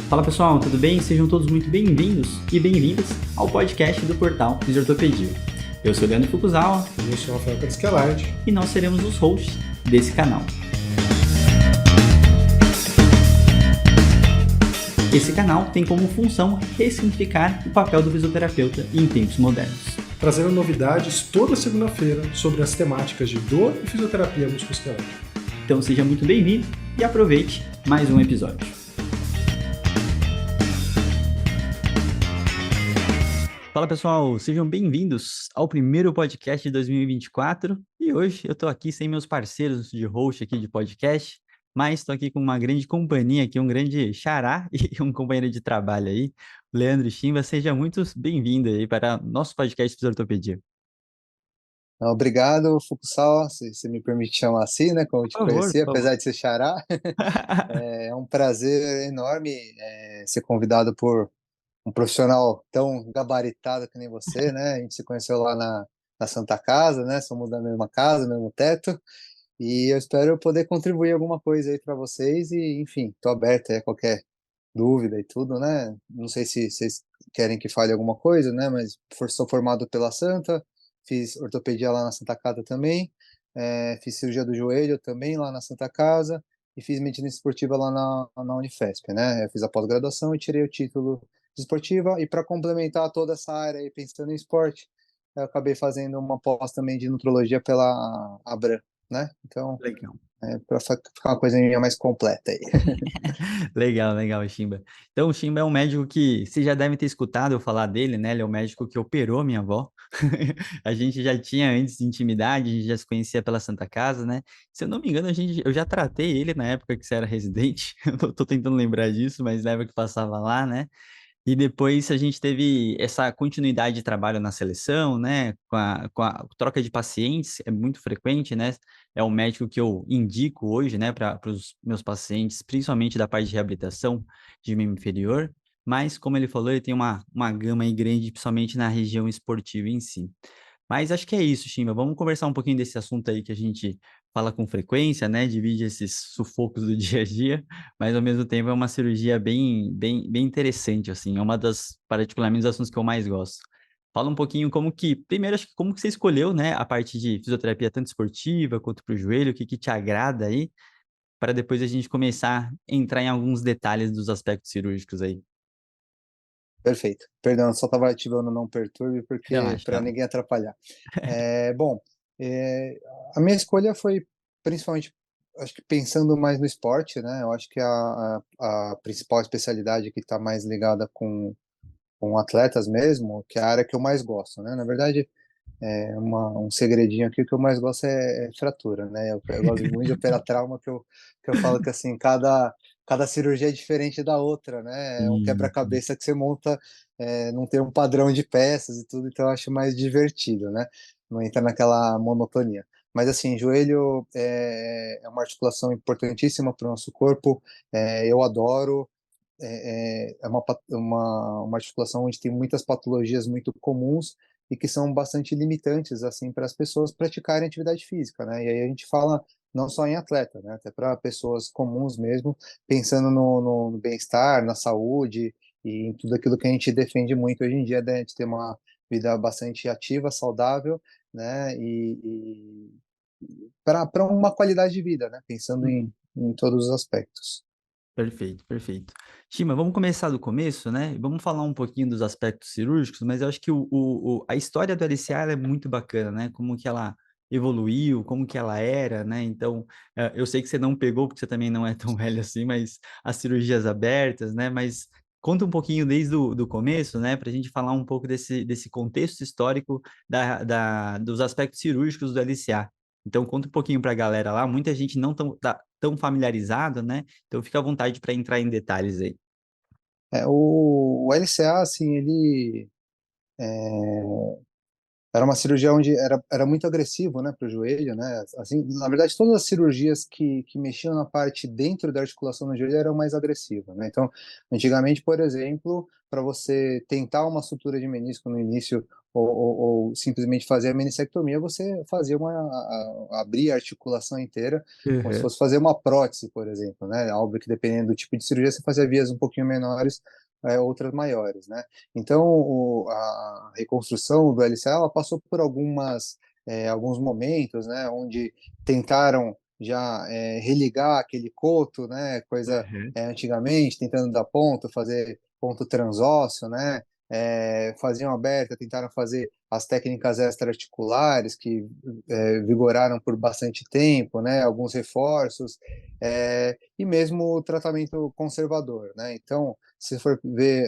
Fala pessoal, tudo bem? Sejam todos muito bem-vindos e bem-vindas ao podcast do portal Fisiortopedia. Eu sou o Leandro Fukuzawa E eu sou o Rafael Carisquelard. e nós seremos os hosts desse canal. Esse canal tem como função ressignificar o papel do fisioterapeuta em tempos modernos. Trazendo novidades toda segunda-feira sobre as temáticas de dor e fisioterapia musculoesquelética. Então seja muito bem-vindo e aproveite mais um episódio. Fala pessoal, sejam bem-vindos ao primeiro podcast de 2024 e hoje eu estou aqui sem meus parceiros de host aqui de podcast, mas estou aqui com uma grande companhia aqui, um grande xará e um companheiro de trabalho aí, o Leandro Chimba. Seja muito bem-vindo aí para nosso podcast Fisiortopedia. Obrigado, Fukusawa, se me permite chamar assim, né, como eu te Por favor, conheci, por favor. apesar de ser xará. É um prazer enorme ser convidado por um profissional tão gabaritado que nem você, né? A gente se conheceu lá na Santa Casa, né? Somos da mesma casa, mesmo teto, e eu espero poder contribuir alguma coisa aí para vocês e, enfim, estou aberto aí a qualquer dúvida e tudo, né? Não sei se vocês querem que fale alguma coisa, né? Mas sou formado pela Santa, fiz ortopedia lá na Santa Casa também, fiz cirurgia do joelho também lá na Santa Casa e fiz medicina esportiva lá na Unifesp, né? Eu fiz a pós-graduação e tirei o título de esportiva e para complementar toda essa área aí, pensando em esporte, eu acabei fazendo uma pós também de nutrologia pela Abram, né? Então, Legal. para ficar uma coisa mais completa aí. Legal, Chimba. Então, o Chimba é um médico que vocês já devem ter escutado eu falar dele, né? Ele é o médico que operou minha avó. A gente já tinha antes intimidade, a gente já se conhecia pela Santa Casa, né? Se eu não me engano, eu já tratei ele na época que você era residente. Eu tô tentando lembrar disso, mas na época que passava lá, né? E depois a gente teve essa continuidade de trabalho na seleção, né? Com a troca de pacientes, é muito frequente, né? É o médico que eu indico hoje, né, para os meus pacientes, principalmente da parte de reabilitação de membro inferior. Mas, como ele falou, ele tem uma gama aí grande, principalmente na região esportiva em si. Mas acho que é isso, Chimba. Vamos conversar um pouquinho desse assunto aí que a gente fala com frequência, né? Divide esses sufocos do dia a dia, mas ao mesmo tempo é uma cirurgia bem interessante, assim. É uma das, particularmente, dos assuntos que eu mais gosto. Fala um pouquinho primeiro, acho que como que você escolheu, né, a parte de fisioterapia tanto esportiva quanto para o joelho, o que que te agrada aí, para depois a gente começar a entrar em alguns detalhes dos aspectos cirúrgicos aí. Perfeito. Perdão, só estava ativando não perturbe, porque Relaxa, para relaxa. ninguém atrapalhar. Bom, eh, a minha escolha foi principalmente, acho que pensando mais no esporte, né? Eu acho que a principal especialidade que está mais ligada com atletas mesmo, que é a área que eu mais gosto, né? Na verdade, um segredinho aqui, o que eu mais gosto é fratura, né? Eu gosto muito de operar trauma, que eu falo que assim, cada cirurgia é diferente da outra, né? É um Sim. quebra-cabeça que você monta, não tem um padrão de peças e tudo, então eu acho mais divertido, né? Não entra naquela monotonia. Mas assim, joelho é uma articulação importantíssima para o nosso corpo, eu adoro, uma articulação onde tem muitas patologias muito comuns e que são bastante limitantes assim para as pessoas praticarem atividade física, né? E aí a gente fala não só em atleta, né? Até para pessoas comuns mesmo, pensando no bem-estar, na saúde e em tudo aquilo que a gente defende muito hoje em dia, né? De ter uma vida bastante ativa, saudável, né? E para uma qualidade de vida, né? Pensando em todos os aspectos. Perfeito, perfeito. Chima, vamos começar do começo, né? Vamos falar um pouquinho dos aspectos cirúrgicos, mas eu acho que a história do LCA ela é muito bacana, né? Como que ela evoluiu, como que ela era, né? Então, eu sei que você não pegou, porque você também não é tão velho assim, mas as cirurgias abertas, né? Mas conta um pouquinho desde do começo, né? Para a gente falar um pouco desse contexto histórico dos aspectos cirúrgicos do LCA. Então, conta um pouquinho para a galera lá. Muita gente não tão familiarizada, né? Então fica à vontade para entrar em detalhes aí. O LCA, assim, ele era uma cirurgia onde era muito agressivo, né, para o joelho, né? Assim, na verdade, todas as cirurgias que mexiam na parte dentro da articulação no joelho eram mais agressivas, né? Então, antigamente, por exemplo, para você tentar uma sutura de menisco no início ou simplesmente fazer a menissectomia, você fazia abrir a articulação inteira, como se Uhum. fosse fazer uma prótese, por exemplo, né? Óbvio que dependendo do tipo de cirurgia, você fazia vias um pouquinho menores, outras maiores, né? Então, a reconstrução do LCA ela passou por alguns momentos, né, onde tentaram já religar aquele coto, né, coisa Uhum. antigamente, tentando dar ponto, fazer ponto transósseo, né, faziam aberta, tentaram fazer as técnicas extraarticulares que vigoraram por bastante tempo, né, alguns reforços, e mesmo o tratamento conservador, né, então se for ver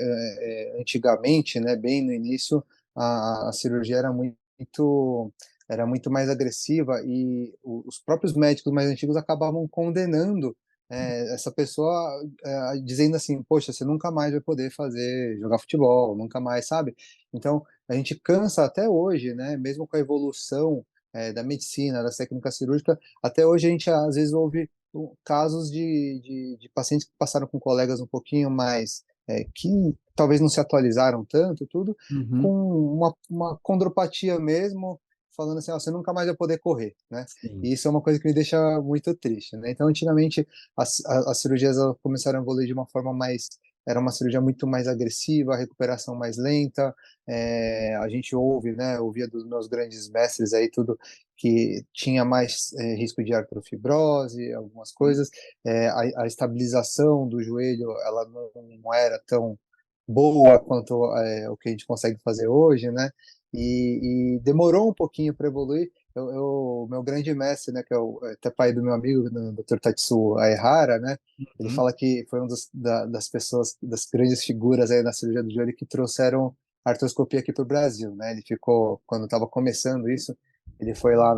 antigamente, né, bem no início, a cirurgia era muito mais agressiva e os próprios médicos mais antigos acabavam condenando essa pessoa, dizendo assim, poxa, você nunca mais vai poder jogar futebol, nunca mais, sabe? Então, a gente cansa até hoje, né, mesmo com a evolução da medicina, das técnicas cirúrgicas, até hoje a gente às vezes ouve casos de pacientes que passaram com colegas um pouquinho mais que talvez não se atualizaram tanto, tudo, com Uhum. uma condropatia mesmo, falando assim, você nunca mais vai poder correr, né? Sim. E isso é uma coisa que me deixa muito triste, né? Então, antigamente, as cirurgias começaram a evoluir de uma forma era uma cirurgia muito mais agressiva, a recuperação mais lenta, a gente ouvia dos meus grandes mestres aí tudo que tinha mais risco de artrofibrose, algumas coisas, a estabilização do joelho ela não era tão boa quanto o que a gente consegue fazer hoje, né? E demorou um pouquinho para evoluir. Meu grande mestre, né, que é até pai do meu amigo, o Dr. Tatsuo Aihara, né? Ele Uhum. fala que foi das pessoas, das grandes figuras aí na cirurgia do joelho que trouxeram a artroscopia aqui para o Brasil, né? Ele ficou, quando estava começando isso, ele foi lá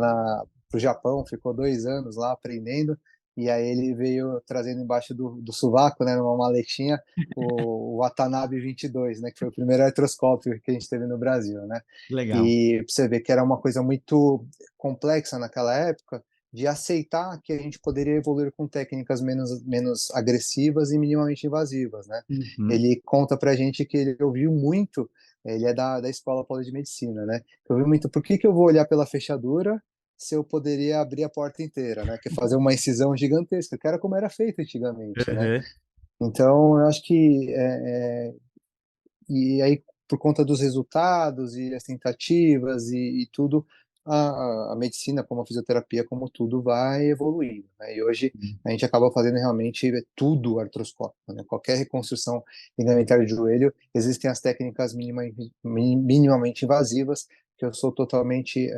para o Japão, ficou 2 anos lá aprendendo, e aí ele veio trazendo embaixo do sovaco, né, numa maletinha, o Watanabe 22, né, que foi o primeiro artroscópio que a gente teve no Brasil, né? Legal. E pra você ver que era uma coisa muito complexa naquela época de aceitar que a gente poderia evoluir com técnicas menos agressivas e minimamente invasivas, né? Uhum. Ele conta pra gente que ele ouviu muito, ele é da Escola Paulista de Medicina, né? Ouviu muito, por que eu vou olhar pela fechadura se eu poderia abrir a porta inteira, né? Que é fazer uma incisão gigantesca, que era como era feito antigamente, né? Uhum. Então, eu acho que e aí por conta dos resultados e as tentativas e tudo, a medicina, como a fisioterapia, como tudo vai evoluindo, né? E hoje a gente acaba fazendo realmente tudo artroscópico, né? Qualquer reconstrução ligamentar de joelho, existem as técnicas minimamente invasivas, que eu sou totalmente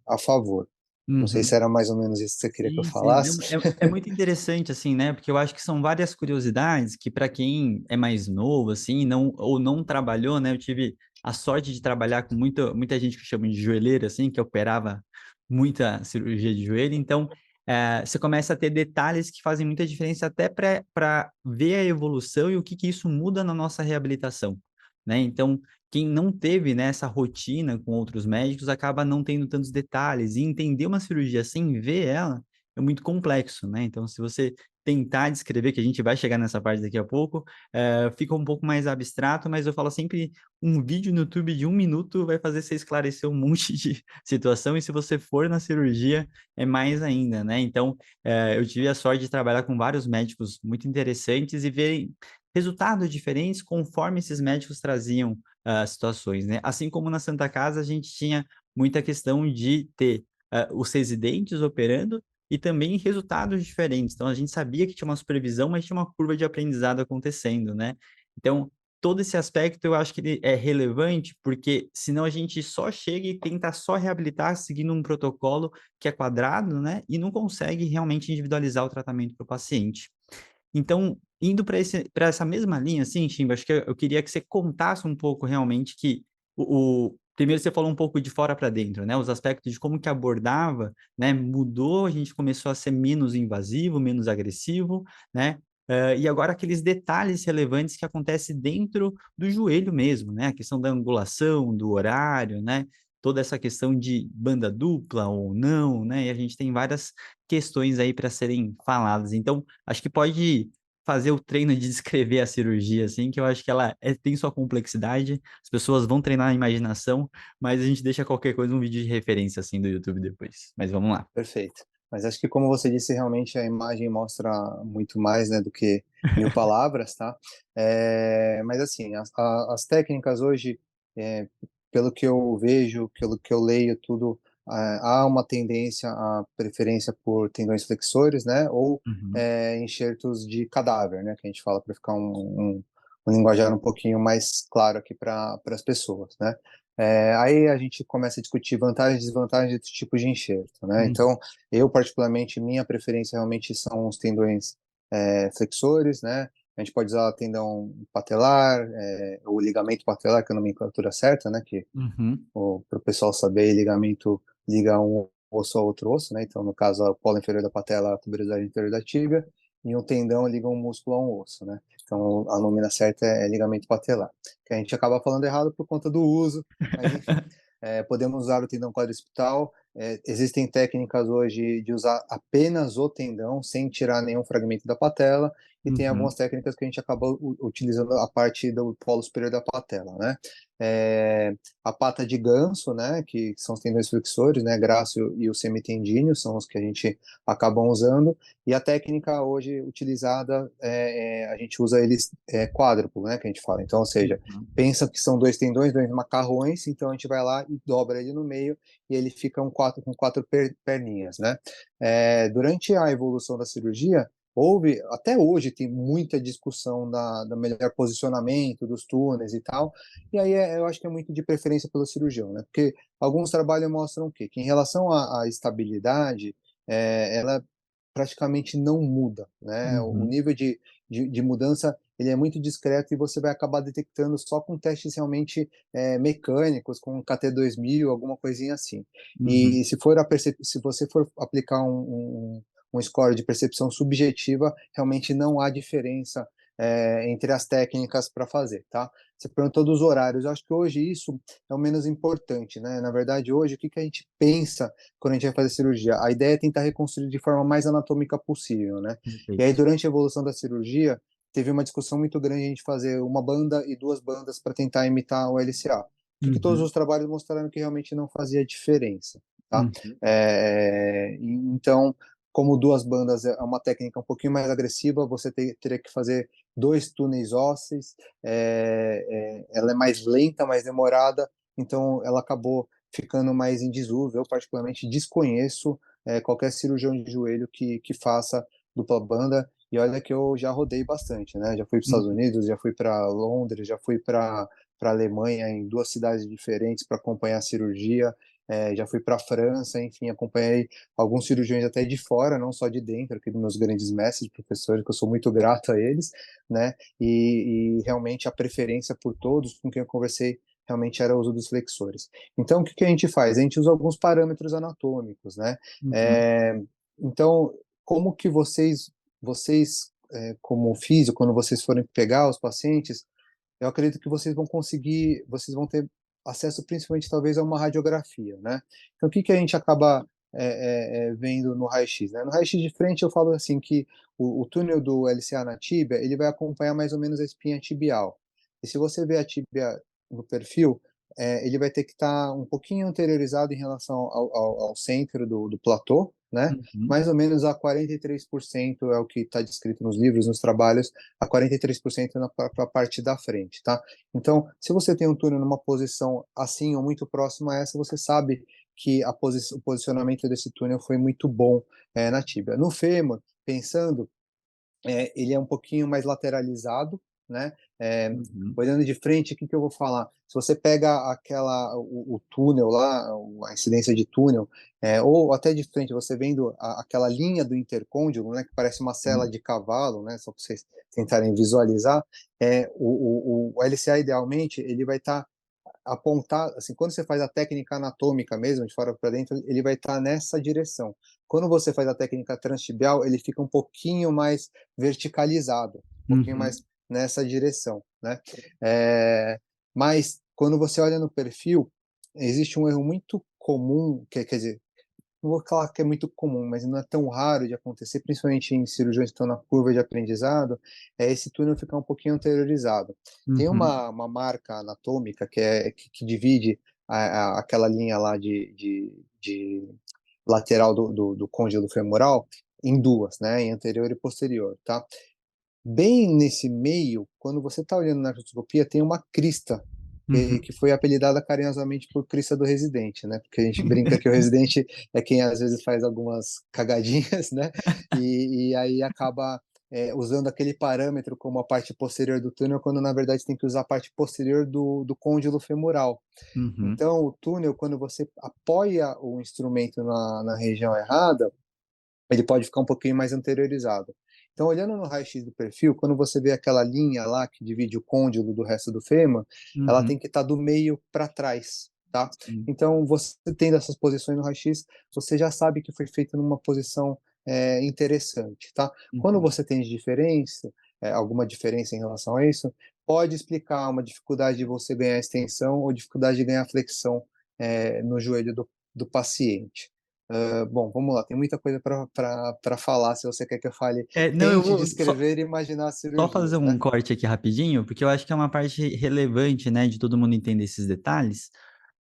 a favor. Não sei se Uhum. era mais ou menos isso que você queria que eu Sim, sim. falasse. Não, é muito interessante, assim, né? Porque eu acho que são várias curiosidades que, para quem é mais novo, assim, não, ou não trabalhou, né? Eu tive a sorte de trabalhar com muita gente que chama de joelheiro, assim, que operava muita cirurgia de joelho. Então, você começa a ter detalhes que fazem muita diferença até para ver a evolução e o que isso muda na nossa reabilitação, né? Então, quem não teve, né, essa rotina com outros médicos acaba não tendo tantos detalhes. E entender uma cirurgia sem ver ela é muito complexo, né? Então, se você tentar descrever, que a gente vai chegar nessa parte daqui a pouco, fica um pouco mais abstrato, mas eu falo sempre, um vídeo no YouTube de 1 minuto vai fazer você esclarecer um monte de situação, e se você for na cirurgia, é mais ainda, né? Então, eu tive a sorte de trabalhar com vários médicos muito interessantes e ver resultados diferentes conforme esses médicos traziam situações, né? Assim como na Santa Casa, a gente tinha muita questão de ter os residentes operando e também resultados diferentes. Então, a gente sabia que tinha uma supervisão, mas tinha uma curva de aprendizado acontecendo, né? Então, todo esse aspecto eu acho que ele é relevante, porque senão a gente só chega e tenta só reabilitar seguindo um protocolo que é quadrado, né? E não consegue realmente individualizar o tratamento para o paciente. Então, indo para essa mesma linha, assim, Chimba, acho que eu queria que você contasse um pouco realmente que primeiro você falou um pouco de fora para dentro, né? Os aspectos de como que abordava, né? Mudou, a gente começou a ser menos invasivo, menos agressivo, né? E agora aqueles detalhes relevantes que acontecem dentro do joelho mesmo, né? A questão da angulação, do horário, né? toda essa questão de banda dupla ou não, né? E a gente tem várias questões aí para serem faladas. Então, acho que pode fazer o treino de descrever a cirurgia, assim, que eu acho que ela tem sua complexidade, as pessoas vão treinar a imaginação, mas a gente deixa qualquer coisa um vídeo de referência, assim, do YouTube depois. Mas vamos lá. Perfeito. Mas acho que, como você disse, realmente a imagem mostra muito mais, né, do que 1000 palavras, tá? Mas, assim, as técnicas hoje, é, pelo que eu vejo, pelo que eu leio, tudo, há uma tendência à preferência por tendões flexores, né, ou Uhum, enxertos de cadáver, né, que a gente fala para ficar um linguajar um pouquinho mais claro aqui para as pessoas, né? Aí a gente começa a discutir vantagens e desvantagens desse tipo de enxerto, né? uhum, Então, eu particularmente, minha preferência realmente são os tendões flexores, né? A gente pode usar tendão patelar, o ligamento patelar, que é a nomenclatura certa, né? Que uhum, para o pessoal saber, ligamento liga um osso a outro osso, né? Então, no caso, a polo inferior da patela, a tuberosidade inferior da tíbia, e um tendão liga um músculo a um osso, né? Então, a nomina certa é ligamento patelar, que a gente acaba falando errado por conta do uso, mas enfim. Podemos usar o tendão quadricipital. Existem técnicas hoje de usar apenas o tendão, sem tirar nenhum fragmento da patela, e tem uhum, algumas técnicas que a gente acaba utilizando a parte do polo superior da patela, né? A pata de ganso, né, que são os tendões flexores, né, grácil e o semitendíneo, são os que a gente acaba usando, e a técnica hoje utilizada, a gente usa eles quádruplo, né, que a gente fala, então, ou seja, uhum, pensa que são dois tendões, dois macarrões, então a gente vai lá e dobra ele no meio, e ele fica com quatro perninhas, né. Durante a evolução da cirurgia, até hoje tem muita discussão da melhor posicionamento dos túneis e tal, e aí eu acho que é muito de preferência pelo cirurgião, né? Porque alguns trabalhos mostram o quê? Que em relação à estabilidade, ela praticamente não muda, né? O uhum, nível de mudança ele é muito discreto e você vai acabar detectando só com testes realmente mecânicos, com KT2000, alguma coisinha assim. uhum, E se você for aplicar um score de percepção subjetiva, realmente não há diferença entre as técnicas para fazer, tá? Você perguntou dos horários, eu acho que hoje isso é o menos importante, né? Na verdade, hoje, o que a gente pensa quando a gente vai fazer cirurgia? A ideia é tentar reconstruir de forma mais anatômica possível, né? E aí, perfeito. durante a evolução da cirurgia, teve uma discussão muito grande a gente fazer uma banda e duas bandas para tentar imitar o LCA. Que todos Uhum, os trabalhos mostraram que realmente não fazia diferença, tá? uhum, Então, como duas bandas é uma técnica um pouquinho mais agressiva, você teria que fazer dois túneis ósseos, ela é mais lenta, mais demorada, então ela acabou ficando mais em desuso. Eu particularmente desconheço qualquer cirurgião de joelho que faça dupla banda, e olha que eu já rodei bastante, né? Já fui para os Estados uhum, Unidos, já fui para Londres, já fui para Alemanha em duas cidades diferentes para acompanhar a cirurgia, já fui para a França, enfim, acompanhei alguns cirurgiões até de fora, não só de dentro, aqui dos meus grandes mestres, professores, que eu sou muito grato a eles, né? E realmente a preferência por todos com quem eu conversei realmente era o uso dos flexores. Então, o que a gente faz? A gente usa alguns parâmetros anatômicos, né? uhum, É, então, como que vocês como físico, quando vocês forem pegar os pacientes, eu acredito que vocês vão ter acesso principalmente talvez a uma radiografia, né? Então o que a gente acaba vendo no raio-x, né? No raio-x de frente eu falo assim que o túnel do LCA na tíbia, ele vai acompanhar mais ou menos a espinha tibial. E se você vê a tíbia no perfil, ele vai ter que estar um pouquinho anteriorizado em relação ao centro do platô, né? uhum, Mais ou menos a 43% é o que está descrito nos livros, nos trabalhos, a 43% na parte da frente, tá? Então, se você tem um túnel numa posição assim ou muito próxima a essa, você sabe que o posicionamento desse túnel foi muito bom na tíbia. No fêmur, pensando, ele é um pouquinho mais lateralizado, né? É, uhum, olhando de frente, o que eu vou falar? Se você pega o túnel lá, a incidência de túnel, ou até de frente, você vendo aquela linha do intercôndilo, né, que parece uma sela uhum, de cavalo, né, só para vocês tentarem visualizar, o LCA idealmente ele vai estar apontar, assim, quando você faz a técnica anatômica mesmo, de fora para dentro, ele vai estar nessa direção. Quando você faz a técnica transtibial, ele fica um pouquinho mais verticalizado, um pouquinho uhum, mais nessa direção, né? Mas quando você olha no perfil, existe um erro muito comum, quer dizer, não vou falar que é muito comum, mas não é tão raro de acontecer, principalmente em cirurgiões que estão na curva de aprendizado, é esse túnel ficar um pouquinho anteriorizado. Tem Uhum, uma marca anatômica que divide aquela linha lá de lateral do côndilo femoral em duas, né, em anterior e posterior, tá? Bem nesse meio, quando você está olhando na artroscopia, tem uma crista, uhum. que foi apelidada carinhosamente por crista do residente, né? Porque a gente brinca que o residente é quem às vezes faz algumas cagadinhas, né? E aí acaba usando aquele parâmetro como a parte posterior do túnel, quando na verdade tem que usar a parte posterior do côndilo femoral. Uhum, Então, o túnel, quando você apoia o instrumento na região errada, ele pode ficar um pouquinho mais anteriorizado. Então, olhando no raio-x do perfil, quando você vê aquela linha lá que divide o côndilo do resto do fêmur, ela uhum, tem que estar do meio para trás, tá? sim, Então, você tendo essas posições no raio-x, você já sabe que foi feito numa posição interessante, tá? Quando uhum, você tem diferença, alguma diferença em relação a isso, pode explicar uma dificuldade de você ganhar extensão ou dificuldade de ganhar flexão no joelho do paciente. Bom, vamos lá, tem muita coisa para falar, se você quer que eu fale, não, eu tente vou descrever e imaginar as só fazer cirurgias, um né? corte aqui rapidinho, porque eu acho que é uma parte relevante, né, de todo mundo entender esses detalhes,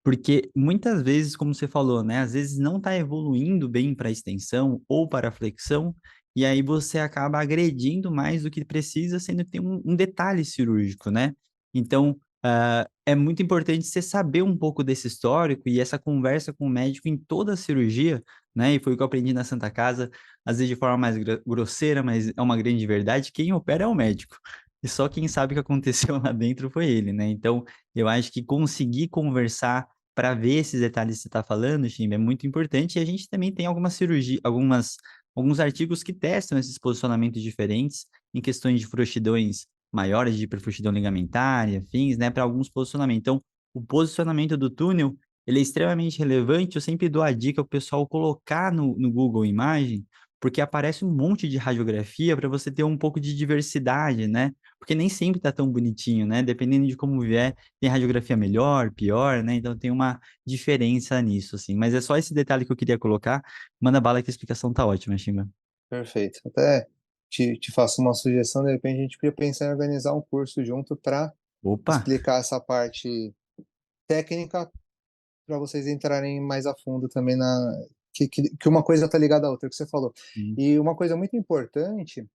porque muitas vezes, como você falou, né, às vezes não está evoluindo bem para a extensão ou para a flexão, e aí você acaba agredindo mais do que precisa, sendo que tem um detalhe cirúrgico, né? Então, é muito importante você saber um pouco desse histórico e essa conversa com o médico em toda a cirurgia, né? E foi o que eu aprendi na Santa Casa, às vezes de forma mais grosseira, mas é uma grande verdade, quem opera é o médico. E só quem sabe o que aconteceu lá dentro foi ele, né? Então, eu acho que conseguir conversar para ver esses detalhes que você está falando, Chimba, é muito importante. E a gente também tem algumas cirurgias, alguns artigos que testam esses posicionamentos diferentes em questões de frouxidões maiores, de hiperfrouxidão ligamentar, e afins, né? Para alguns posicionamentos. Então, o posicionamento do túnel, ele é extremamente relevante. Eu sempre dou a dica ao pessoal colocar no Google Imagem, porque aparece um monte de radiografia para você ter um pouco de diversidade, né? Porque nem sempre tá tão bonitinho, né? Dependendo de como vier, tem radiografia melhor, pior, né? Então tem uma diferença nisso, assim. Mas é só esse detalhe que eu queria colocar. Manda bala que a explicação tá ótima, Chimba. Perfeito. Até te faço uma sugestão, de repente a gente podia pensar em organizar um curso junto para Opa! explicar essa parte técnica para vocês entrarem mais a fundo também que uma coisa está ligada à outra, que você falou. Sim. E uma coisa muito importante,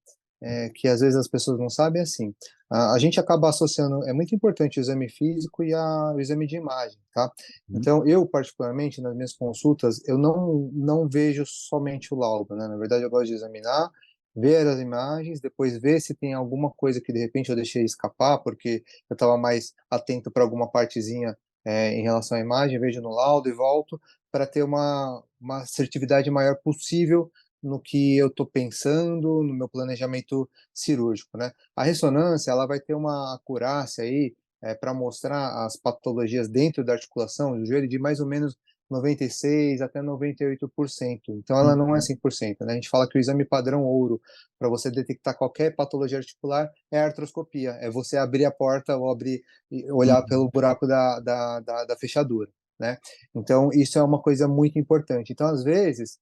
que às vezes as pessoas não sabem, é assim, a gente acaba associando, é muito importante o exame físico e o exame de imagem, tá? Uhum. Então, eu, particularmente, nas minhas consultas, eu não vejo somente o laudo, né? Na verdade, eu gosto de examinar, ver as imagens, depois ver se tem alguma coisa que, de repente, eu deixei escapar, porque eu estava mais atento para alguma partezinha em relação à imagem, vejo no laudo e volto para ter uma assertividade maior possível no que eu estou pensando, no meu planejamento cirúrgico, né? A ressonância, ela vai ter uma acurácia aí para mostrar as patologias dentro da articulação do joelho de mais ou menos 96 até 98%. Então ela não é Uhum. 100%, né? A gente fala que o exame padrão ouro para você detectar qualquer patologia articular é a artroscopia, é você abrir a porta ou abrir e olhar pelo Uhum. buraco da fechadura, né? Então, isso é uma coisa muito importante. Então, às vezes,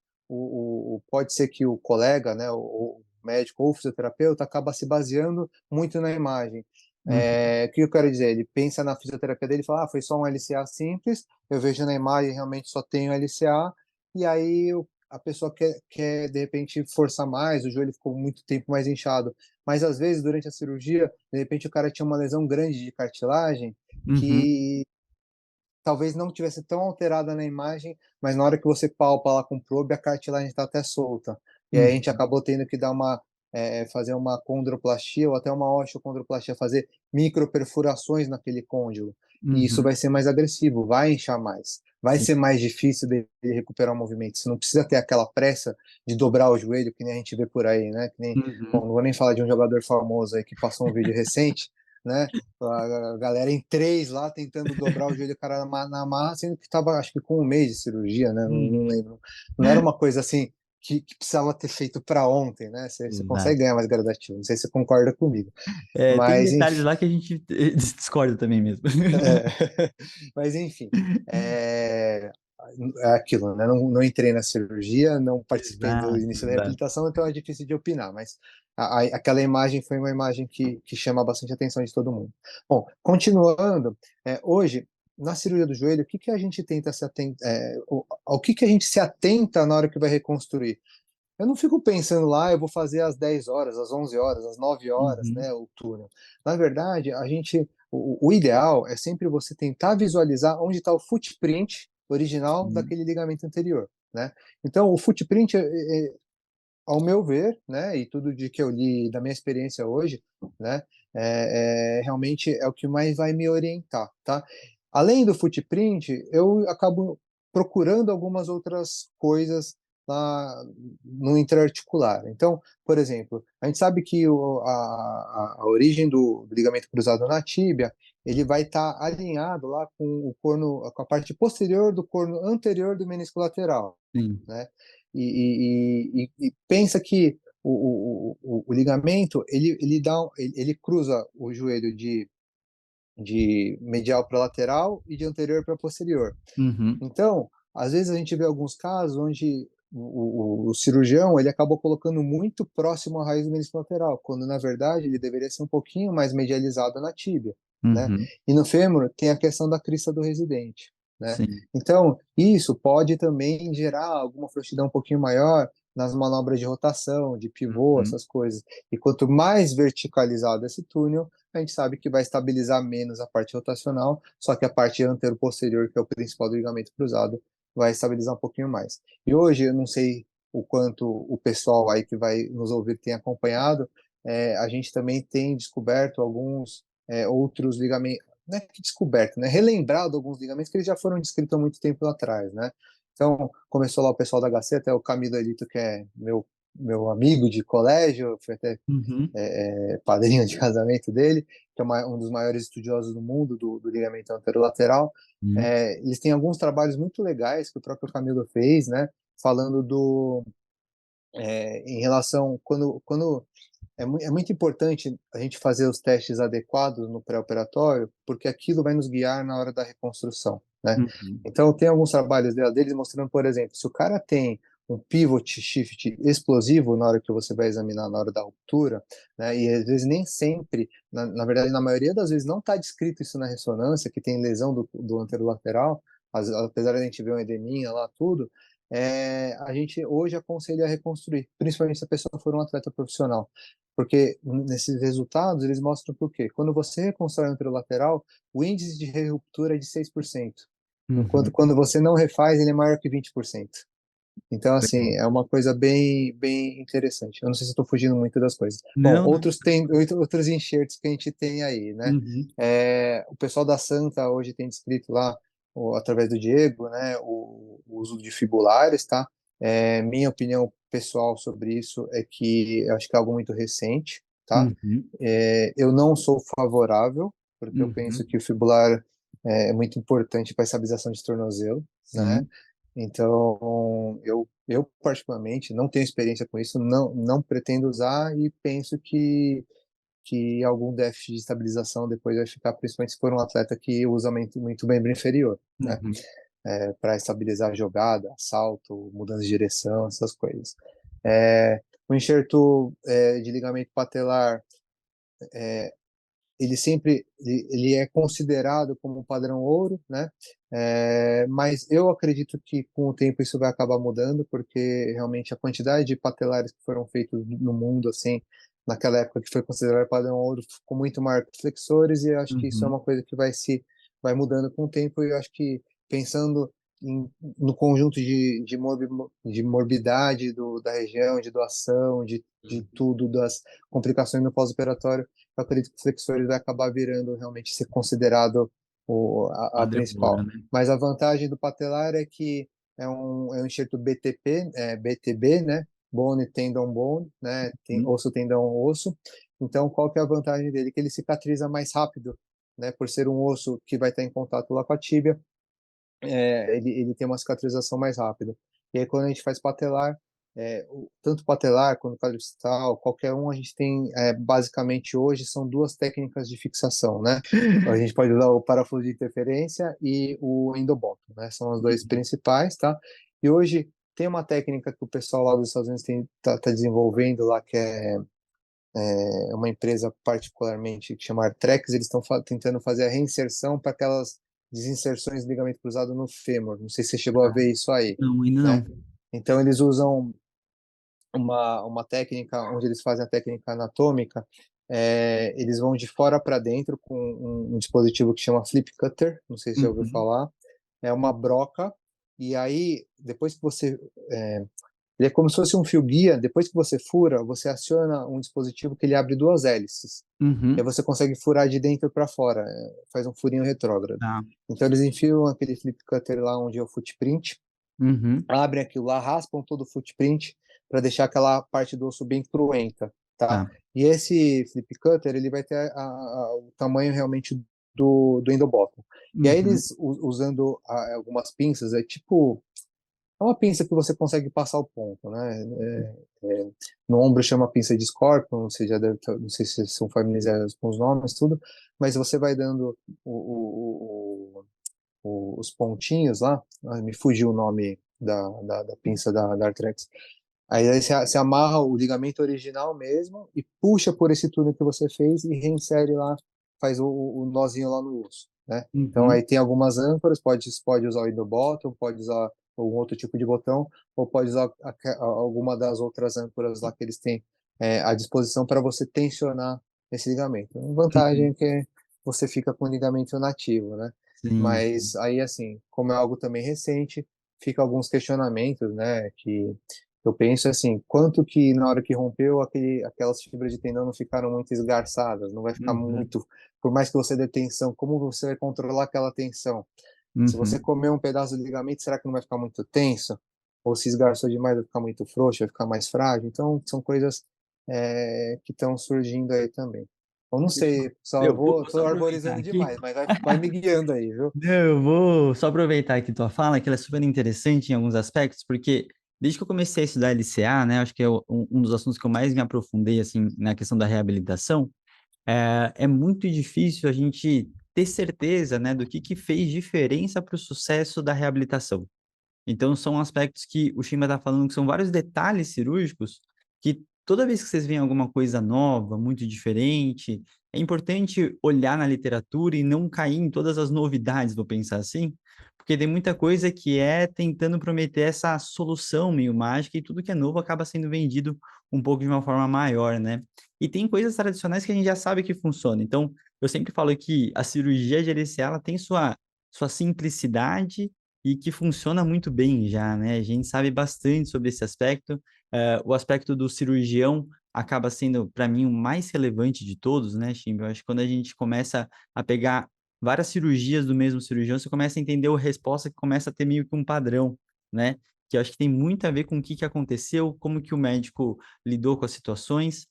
pode ser que o colega, né, o médico ou o fisioterapeuta acaba se baseando muito na imagem. Uhum. O que eu quero dizer? Ele pensa na fisioterapia dele e fala, foi só um LCA simples, eu vejo na imagem realmente só tenho LCA, e aí a pessoa quer, de repente, forçar mais, o joelho ficou muito tempo mais inchado. Mas, às vezes, durante a cirurgia, de repente, o cara tinha uma lesão grande de cartilagem Uhum. que talvez não tivesse tão alterada na imagem, mas na hora que você palpa lá com o probe, a cartilagem está até solta. E aí a gente Uhum. acabou tendo que fazer uma condroplastia ou até uma osteocondroplastia, fazer microperfurações naquele côndilo. E isso Uhum. vai ser mais agressivo, vai inchar mais, vai Sim. ser mais difícil de recuperar o movimento. Você não precisa ter aquela pressa de dobrar o joelho, que nem a gente vê por aí, né? Que nem, bom, Uhum. não vou nem falar de um jogador famoso aí que passou um vídeo recente, né? A galera em três lá tentando dobrar o joelho do cara na marra, sendo que estava, acho que com um mês de cirurgia, né? Não Uhum. lembro. Não era uma coisa assim, que precisava ter feito para ontem, né? Você Exato. consegue ganhar mais gradativo. Não sei se você concorda comigo. Tem Mas, detalhes enfim. lá que a gente discorda também mesmo. É, mas enfim, é, é aquilo, né? Não entrei na cirurgia, não participei do Exato, início da exato. reabilitação, então é difícil de opinar, mas aquela imagem foi uma imagem que chama bastante atenção de todo mundo. Bom, continuando, hoje, na cirurgia do joelho, o que que a gente tenta se atentar, ao que a gente se atenta na hora que vai reconstruir? Eu não fico pensando lá, eu vou fazer às 10 horas, às 11 horas, às 9 horas, Uhum, né, o túnel. Na verdade, o ideal é sempre você tentar visualizar onde está o footprint original sim. daquele ligamento anterior, né? Então, o footprint, ao meu ver, né, e tudo de que eu li da minha experiência hoje, né, realmente é o que mais vai me orientar, tá? Além do footprint, eu acabo procurando algumas outras coisas lá no interarticular. Então, por exemplo, a gente sabe que a origem do ligamento cruzado na tíbia, ele vai estar alinhado lá com o corno, com a parte posterior do corno anterior do menisco lateral, Sim. né? E pensa que o ligamento ele cruza o joelho de medial para lateral e de anterior para posterior. Uhum, Então, às vezes a gente vê alguns casos onde o cirurgião ele acabou colocando muito próximo à raiz do menisco lateral, quando na verdade ele deveria ser um pouquinho mais medializado na tíbia, né? uhum, E no fêmur tem a questão da crista do residente, né? sim. Então, isso pode também gerar alguma frouxidão um pouquinho maior nas manobras de rotação, de pivô, Uhum, essas coisas. E quanto mais verticalizado esse túnel, a gente sabe que vai estabilizar menos a parte rotacional, só que a parte antero-posterior, que é o principal do ligamento cruzado, vai estabilizar um pouquinho mais. E hoje, eu não sei o quanto o pessoal aí que vai nos ouvir tem acompanhado, a gente também tem descoberto alguns outros ligamentos, não é que descoberto, né? Relembrado alguns ligamentos que eles já foram descritos há muito tempo atrás, né? Então, começou lá o pessoal da HC, até o Camilo Elito, que é meu amigo de colégio, foi até uhum, padrinho de casamento dele, que é um dos maiores estudiosos do mundo do ligamento anterolateral. uhum, Eles têm alguns trabalhos muito legais que o próprio Camilo fez, né, falando em relação quando é muito importante a gente fazer os testes adequados no pré-operatório, porque aquilo vai nos guiar na hora da reconstrução, né? uhum, Então, tem alguns trabalhos deles mostrando, por exemplo, se o cara tem um pivot shift explosivo na hora que você vai examinar na hora da ruptura, né? E às vezes nem sempre, na verdade, na maioria das vezes não está descrito isso na ressonância, que tem lesão do anterolateral, apesar de a gente ver um edeminha lá, tudo, a gente hoje aconselha a reconstruir, principalmente se a pessoa for um atleta profissional. Porque nesses resultados eles mostram por quê. Quando você reconstrói o anterolateral, o índice de ruptura é de 6%, enquanto uhum. quando você não refaz, ele é maior que 20%. Então, assim, Legal. é uma coisa bem, bem interessante. Eu não sei se estou fugindo muito das coisas. Bom, Não, não. outros enxertos que a gente tem aí, né? Uhum, O pessoal da Santa hoje tem descrito lá, através do Diego, né, o uso de fibulares, tá? Minha opinião pessoal sobre isso é que eu acho que é algo muito recente, tá? uhum, Eu não sou favorável, porque eu penso uhum, que o fibular é muito importante para a estabilização de tornozelo, né? sim. Então, eu particularmente não tenho experiência com isso, não pretendo usar e penso que algum déficit de estabilização depois vai ficar, principalmente se for um atleta que usa muito membro inferior, né? Uhum, Para estabilizar a jogada, salto, mudança de direção, essas coisas. O enxerto de ligamento patelar, ele é considerado como um padrão ouro, né? Mas eu acredito que com o tempo isso vai acabar mudando, porque realmente a quantidade de patelares que foram feitos no mundo, assim, naquela época que foi considerado padrão ouro, ficou muito maior que os flexores, e eu acho que isso é uhum, uma coisa que vai mudando com o tempo, e eu acho que pensando no conjunto de morbidade da região, de doação, de tudo, das complicações no pós-operatório, eu acredito que o flexor vai acabar virando realmente ser considerado a padrão ouro, principal. né? Mas a vantagem do patelar é que é um enxerto BTP, BTB, né? Bone, tendon, bone, né? Uhum, Osso, tendão, osso. Então, qual que é a vantagem dele? Que ele cicatriza mais rápido, né? Por ser um osso que vai estar em contato lá com a tíbia, ele tem uma cicatrização mais rápida. E aí, quando a gente faz patelar, tanto patelar quanto quadricital, qualquer um, a gente tem, basicamente hoje, são duas técnicas de fixação, né? A gente pode usar o parafuso de interferência e o endobottom, né? São os dois principais, tá? E hoje tem uma técnica que o pessoal lá dos Estados Unidos tá desenvolvendo lá, que é uma empresa particularmente que chama Arthrex, eles estão tentando fazer a reinserção para aquelas desinserções de ligamento cruzado no fêmur. Não sei se você chegou a ver isso aí, Não, ainda né? não. Então eles usam uma técnica onde eles fazem a técnica anatômica, eles vão de fora para dentro com um dispositivo que chama flip cutter, não sei se você já ouviu Uhum, falar, é uma broca, e aí depois que você ele é como se fosse um fio guia, depois que você fura, você aciona um dispositivo que ele abre duas hélices, e aí uhum, você consegue furar de dentro para fora, faz um furinho retrógrado. tá. Então eles enfiam aquele flip cutter lá onde é o footprint, Uhum, abrem aquilo lá, raspam todo o footprint para deixar aquela parte do osso bem cruenta, tá? tá. E esse flip cutter, ele vai ter o tamanho realmente do endobottom. E aí Uhum, eles, usando algumas pinças, é uma pinça que você consegue passar o ponto, né? No ombro chama pinça de Scorpion, você já deve, não sei se vocês são familiarizados com os nomes, tudo, mas você vai dando os pontinhos lá, me fugiu o nome da pinça da Arthrex. Aí você amarra o ligamento original mesmo e puxa por esse túnel que você fez e reinsere lá, faz o nozinho lá no osso, né? Então uhum, aí tem algumas âncoras, pode usar o endobottom, pode usar algum outro tipo de botão, ou pode usar alguma das outras âncoras lá que eles têm à disposição para você tensionar esse ligamento. A vantagem uhum. é que você fica com o ligamento nativo, né? Sim, sim. Mas aí, assim, como é algo também recente, fica alguns questionamentos, né? Que eu penso assim, quanto que na hora que rompeu, aquelas fibras de tendão não ficaram muito esgarçadas, não vai ficar Uhum, muito, por mais que você dê tensão, como você vai controlar aquela tensão? Se você uhum. comer um pedaço de ligamento, será que não vai ficar muito tenso? Ou se esgarçou demais, vai ficar muito frouxo, vai ficar mais frágil? Então, são coisas que estão surgindo aí também. Eu não sei, só eu Eu vou só tô aproveitar arborizando aqui. demais, mas vai me guiando aí, viu? Não, eu vou só aproveitar aqui tua fala, que ela é super interessante em alguns aspectos, porque desde que eu comecei a estudar LCA, né, acho que é um dos assuntos que eu mais me aprofundei, assim, na questão da reabilitação, é muito difícil a gente ter certeza, né, do que fez diferença para o sucesso da reabilitação. Então, são aspectos que o Shimba está falando que são vários detalhes cirúrgicos que toda vez que vocês veem alguma coisa nova, muito diferente, é importante olhar na literatura e não cair em todas as novidades, vou pensar assim, porque tem muita coisa que é tentando prometer essa solução meio mágica e tudo que é novo acaba sendo vendido um pouco de uma forma maior, né? E tem coisas tradicionais que a gente já sabe que funciona. Então, eu sempre falo que a cirurgia gerencial ela tem sua simplicidade e que funciona muito bem já, né? A gente sabe bastante sobre esse aspecto. O aspecto do cirurgião acaba sendo, para mim, o mais relevante de todos, né, Chimbo? Eu acho que quando a gente começa a pegar várias cirurgias do mesmo cirurgião, você começa a entender a resposta que começa a ter meio que um padrão, né? Que eu acho que tem muito a ver com o que aconteceu, como que o médico lidou com as situações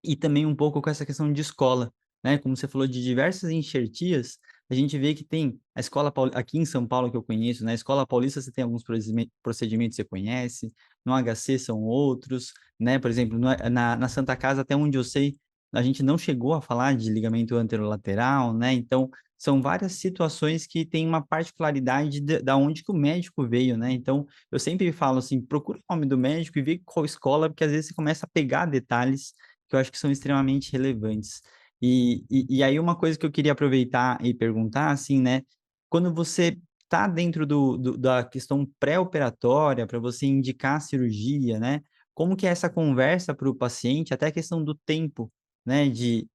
e também um pouco com essa questão de escola, né? Como você falou de diversas enxertias, a gente vê que tem a escola aqui em São Paulo que eu conheço, na Escola Paulista você tem alguns procedimentos que você conhece, no HC são outros, né? Por exemplo, na Santa Casa, até onde eu sei, a gente não chegou a falar de ligamento anterolateral, né? Então, são várias situações que têm uma particularidade da onde que o médico veio, né? Então, eu sempre falo assim, procura o nome do médico e vê qual escola, porque às vezes você começa a pegar detalhes que eu acho que são extremamente relevantes. E aí uma coisa que eu queria aproveitar e perguntar, assim, né? Quando você está dentro da questão pré-operatória, para você indicar a cirurgia, né? Como que é essa conversa para o paciente, até a questão do tempo, né? De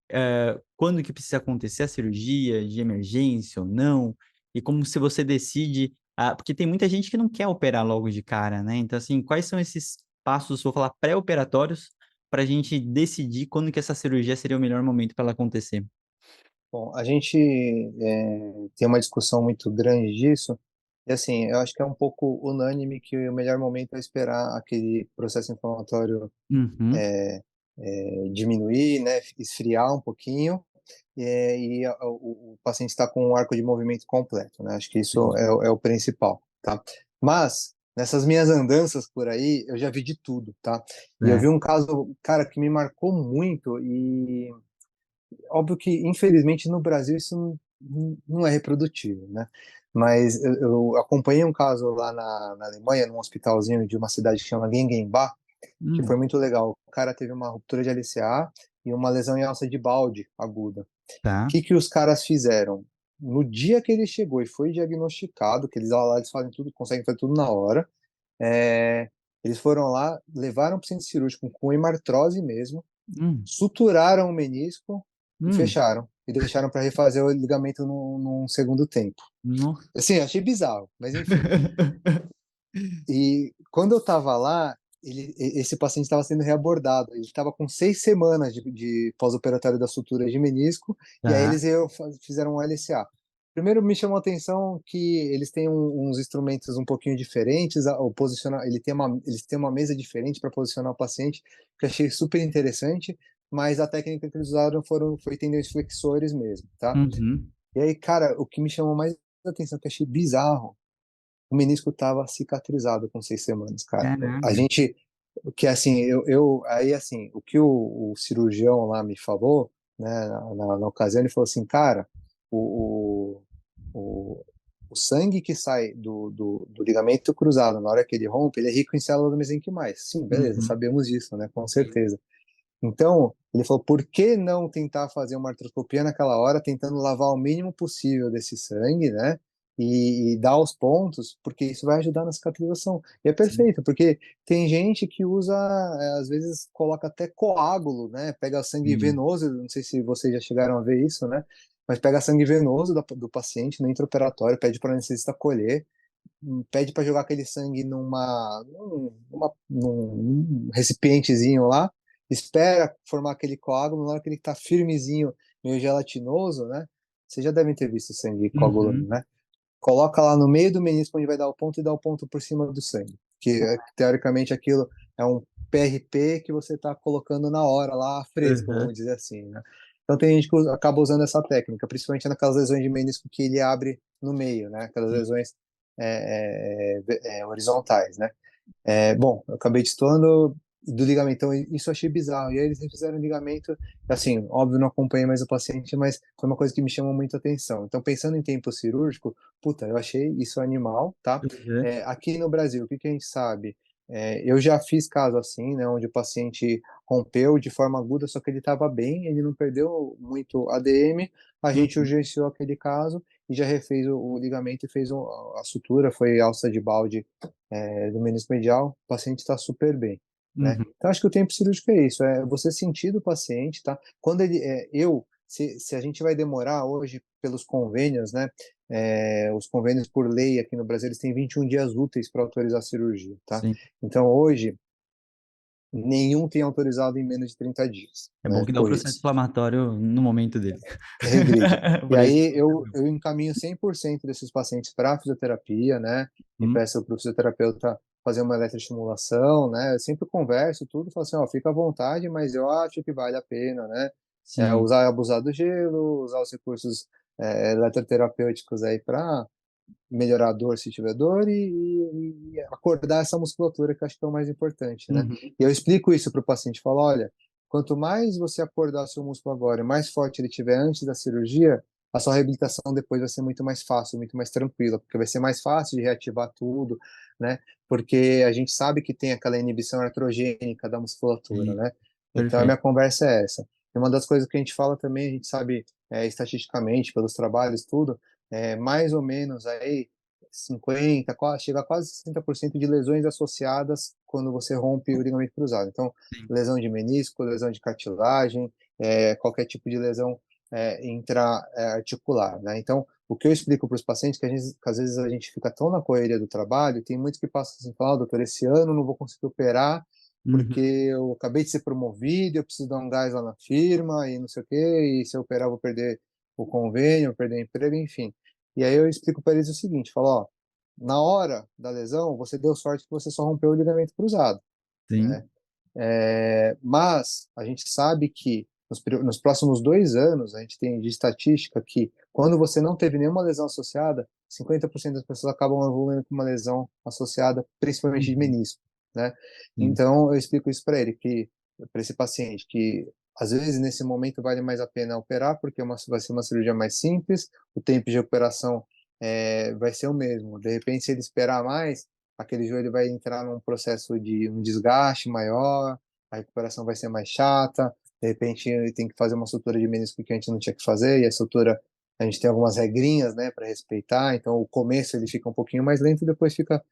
quando que precisa acontecer a cirurgia, de emergência ou não, e como se você decide... porque tem muita gente que não quer operar logo de cara, né? Então, assim, quais são esses passos, vou falar, pré-operatórios, para a gente decidir quando que essa cirurgia seria o melhor momento para ela acontecer. Bom, a gente tem uma discussão muito grande disso, e assim, eu acho que é um pouco unânime que o melhor momento é esperar aquele processo inflamatório Uhum, diminuir, né, esfriar um pouquinho, o paciente está com um arco de movimento completo, né? Acho que isso entendi. é o principal, tá? Mas nessas minhas andanças por aí, eu já vi de tudo, tá? E eu vi um caso, cara, que me marcou muito e óbvio que, infelizmente, no Brasil isso não é reprodutível, né? Mas eu acompanhei um caso lá na Alemanha, num hospitalzinho de uma cidade que chama Gengenbach, que foi muito legal. O cara teve uma ruptura de LCA e uma lesão em alça de balde aguda. O Tá. que os caras fizeram? No dia que ele chegou e foi diagnosticado, que lá eles fazem tudo, conseguem fazer tudo na hora, é, eles foram lá, levaram para o centro cirúrgico com hemartrose mesmo, Hum, suturaram o menisco e hum. fecharam. E deixaram para refazer o ligamento num segundo tempo. Nossa. Assim, achei bizarro, mas enfim. E quando eu estava lá, esse paciente estava sendo reabordado. Ele estava com 6 semanas de pós-operatório da sutura de menisco, e aí Tá. fizeram um LCA. Primeiro me chamou a atenção que eles têm uns instrumentos um pouquinho diferentes, o posicionar, eles têm uma mesa diferente para posicionar o paciente, que eu achei super interessante, mas a técnica que eles usaram foi tendões flexores mesmo, tá? Uhum. E aí, cara, o que me chamou mais atenção, que eu achei bizarro, o menisco estava cicatrizado com 6 semanas, cara. A Caraca. gente, o que assim, aí assim, o que o cirurgião lá me falou, né, na ocasião, ele falou assim, cara, o, o, o sangue que sai do ligamento cruzado na hora que ele rompe, ele é rico em células mesenquimais. Sim, beleza, Uhum. sabemos disso, né, com certeza. Então, ele falou, por que não tentar fazer uma artroscopia naquela hora, tentando lavar o mínimo possível desse sangue, né? E dar os pontos, porque isso vai ajudar na cicatrização. E é Sim. perfeito, porque tem gente que usa, às vezes coloca até coágulo, né? Pega sangue Sim. venoso, não sei se vocês já chegaram a ver isso, né? Mas pega sangue venoso do paciente no intraoperatório, pede para o anestesista colher, pede para jogar aquele sangue num recipientezinho lá, espera formar aquele coágulo, na hora que ele está firmezinho, meio gelatinoso, né? Vocês já devem ter visto sangue coagulando, Uhum. né? Coloca lá no meio do menisco onde vai dar o ponto e dá o ponto por cima do sangue. Que teoricamente aquilo é um PRP que você está colocando na hora lá, fresco, Uhum. vamos dizer assim, né? Então tem gente que acaba usando essa técnica, principalmente naquelas lesões de menisco que ele abre no meio, né? Aquelas Sim. lesões horizontais, né? Bom, eu acabei destoando do ligamento, então isso eu achei bizarro. E aí eles fizeram o ligamento, assim, óbvio, não acompanhei mais o paciente, mas foi uma coisa que me chamou muita atenção. Então, pensando em tempo cirúrgico, puta, eu achei isso animal, tá? Uhum. Aqui no Brasil, o que que a gente sabe? Eu já fiz caso assim, né, onde o paciente rompeu de forma aguda, só que ele estava bem, ele não perdeu muito ADM, a gente Uhum. urgenciou aquele caso e já refez o ligamento e fez a sutura, foi alça de balde do menisco medial, o paciente está super bem, né? Uhum. Então, acho que o tempo cirúrgico é isso, é você sentir do paciente, tá? Quando ele, se a gente vai demorar hoje pelos convênios, né? Os convênios por lei aqui no Brasil, eles têm 21 dias úteis para autorizar a cirurgia, tá? Sim. Então, hoje, nenhum tem autorizado em menos de 30 dias, É bom né? que dá o processo Corridos. inflamatório no momento dele. Regride. E Para isso. aí eu encaminho 100% desses pacientes para fisioterapia, né? E Hum. peço para o fisioterapeuta fazer uma eletroestimulação, né? Eu sempre converso tudo, falo assim, ó, fica à vontade, mas eu acho que vale a pena, né? Sim. Usar abusar do gelo, usar os recursos eletroterapêuticos aí para melhorar a dor se tiver dor e acordar essa musculatura que eu acho que é o mais importante, né? Uhum. E eu explico isso para o paciente, falo, olha, quanto mais você acordar seu músculo agora e mais forte ele tiver antes da cirurgia, a sua reabilitação depois vai ser muito mais fácil, muito mais tranquila, porque vai ser mais fácil de reativar tudo, né? Porque a gente sabe que tem aquela inibição artrogênica da musculatura, Sim. né? Então a Perfeito. minha conversa é essa. E uma das coisas que a gente fala também, a gente sabe estatisticamente, pelos trabalhos, tudo, mais ou menos aí 50, chega a quase 60% de lesões associadas quando você rompe o ligamento cruzado. Então, Sim. lesão de menisco, lesão de cartilagem, qualquer tipo de lesão intra-articular, né? Então, o que eu explico para os pacientes é que às vezes a gente fica tão na correria do trabalho, tem muitos que passam assim, falam, doutor, esse ano não vou conseguir operar porque Uhum. eu acabei de ser promovido, eu preciso dar um gás lá na firma e não sei o quê, e se eu operar eu vou perder o convênio, vou perder o emprego, enfim. E aí eu explico para eles o seguinte, falo, ó, na hora da lesão, você deu sorte que você só rompeu o ligamento cruzado, Sim. né? Mas a gente sabe que nos próximos 2 anos, a gente tem de estatística que quando você não teve nenhuma lesão associada, 50% das pessoas acabam evoluindo com uma lesão associada principalmente de Uhum. menisco, né? Sim. Então, eu explico isso para ele, que para esse paciente, que às vezes nesse momento vale mais a pena operar, porque vai ser uma cirurgia mais simples, o tempo de recuperação vai ser o mesmo. De repente, se ele esperar mais, aquele joelho vai entrar num processo de um desgaste maior, a recuperação vai ser mais chata, de repente ele tem que fazer uma sutura de menisco que a gente não tinha que fazer, e a sutura a gente tem algumas regrinhas, né, para respeitar, então o começo ele fica um pouquinho mais lento, depois fica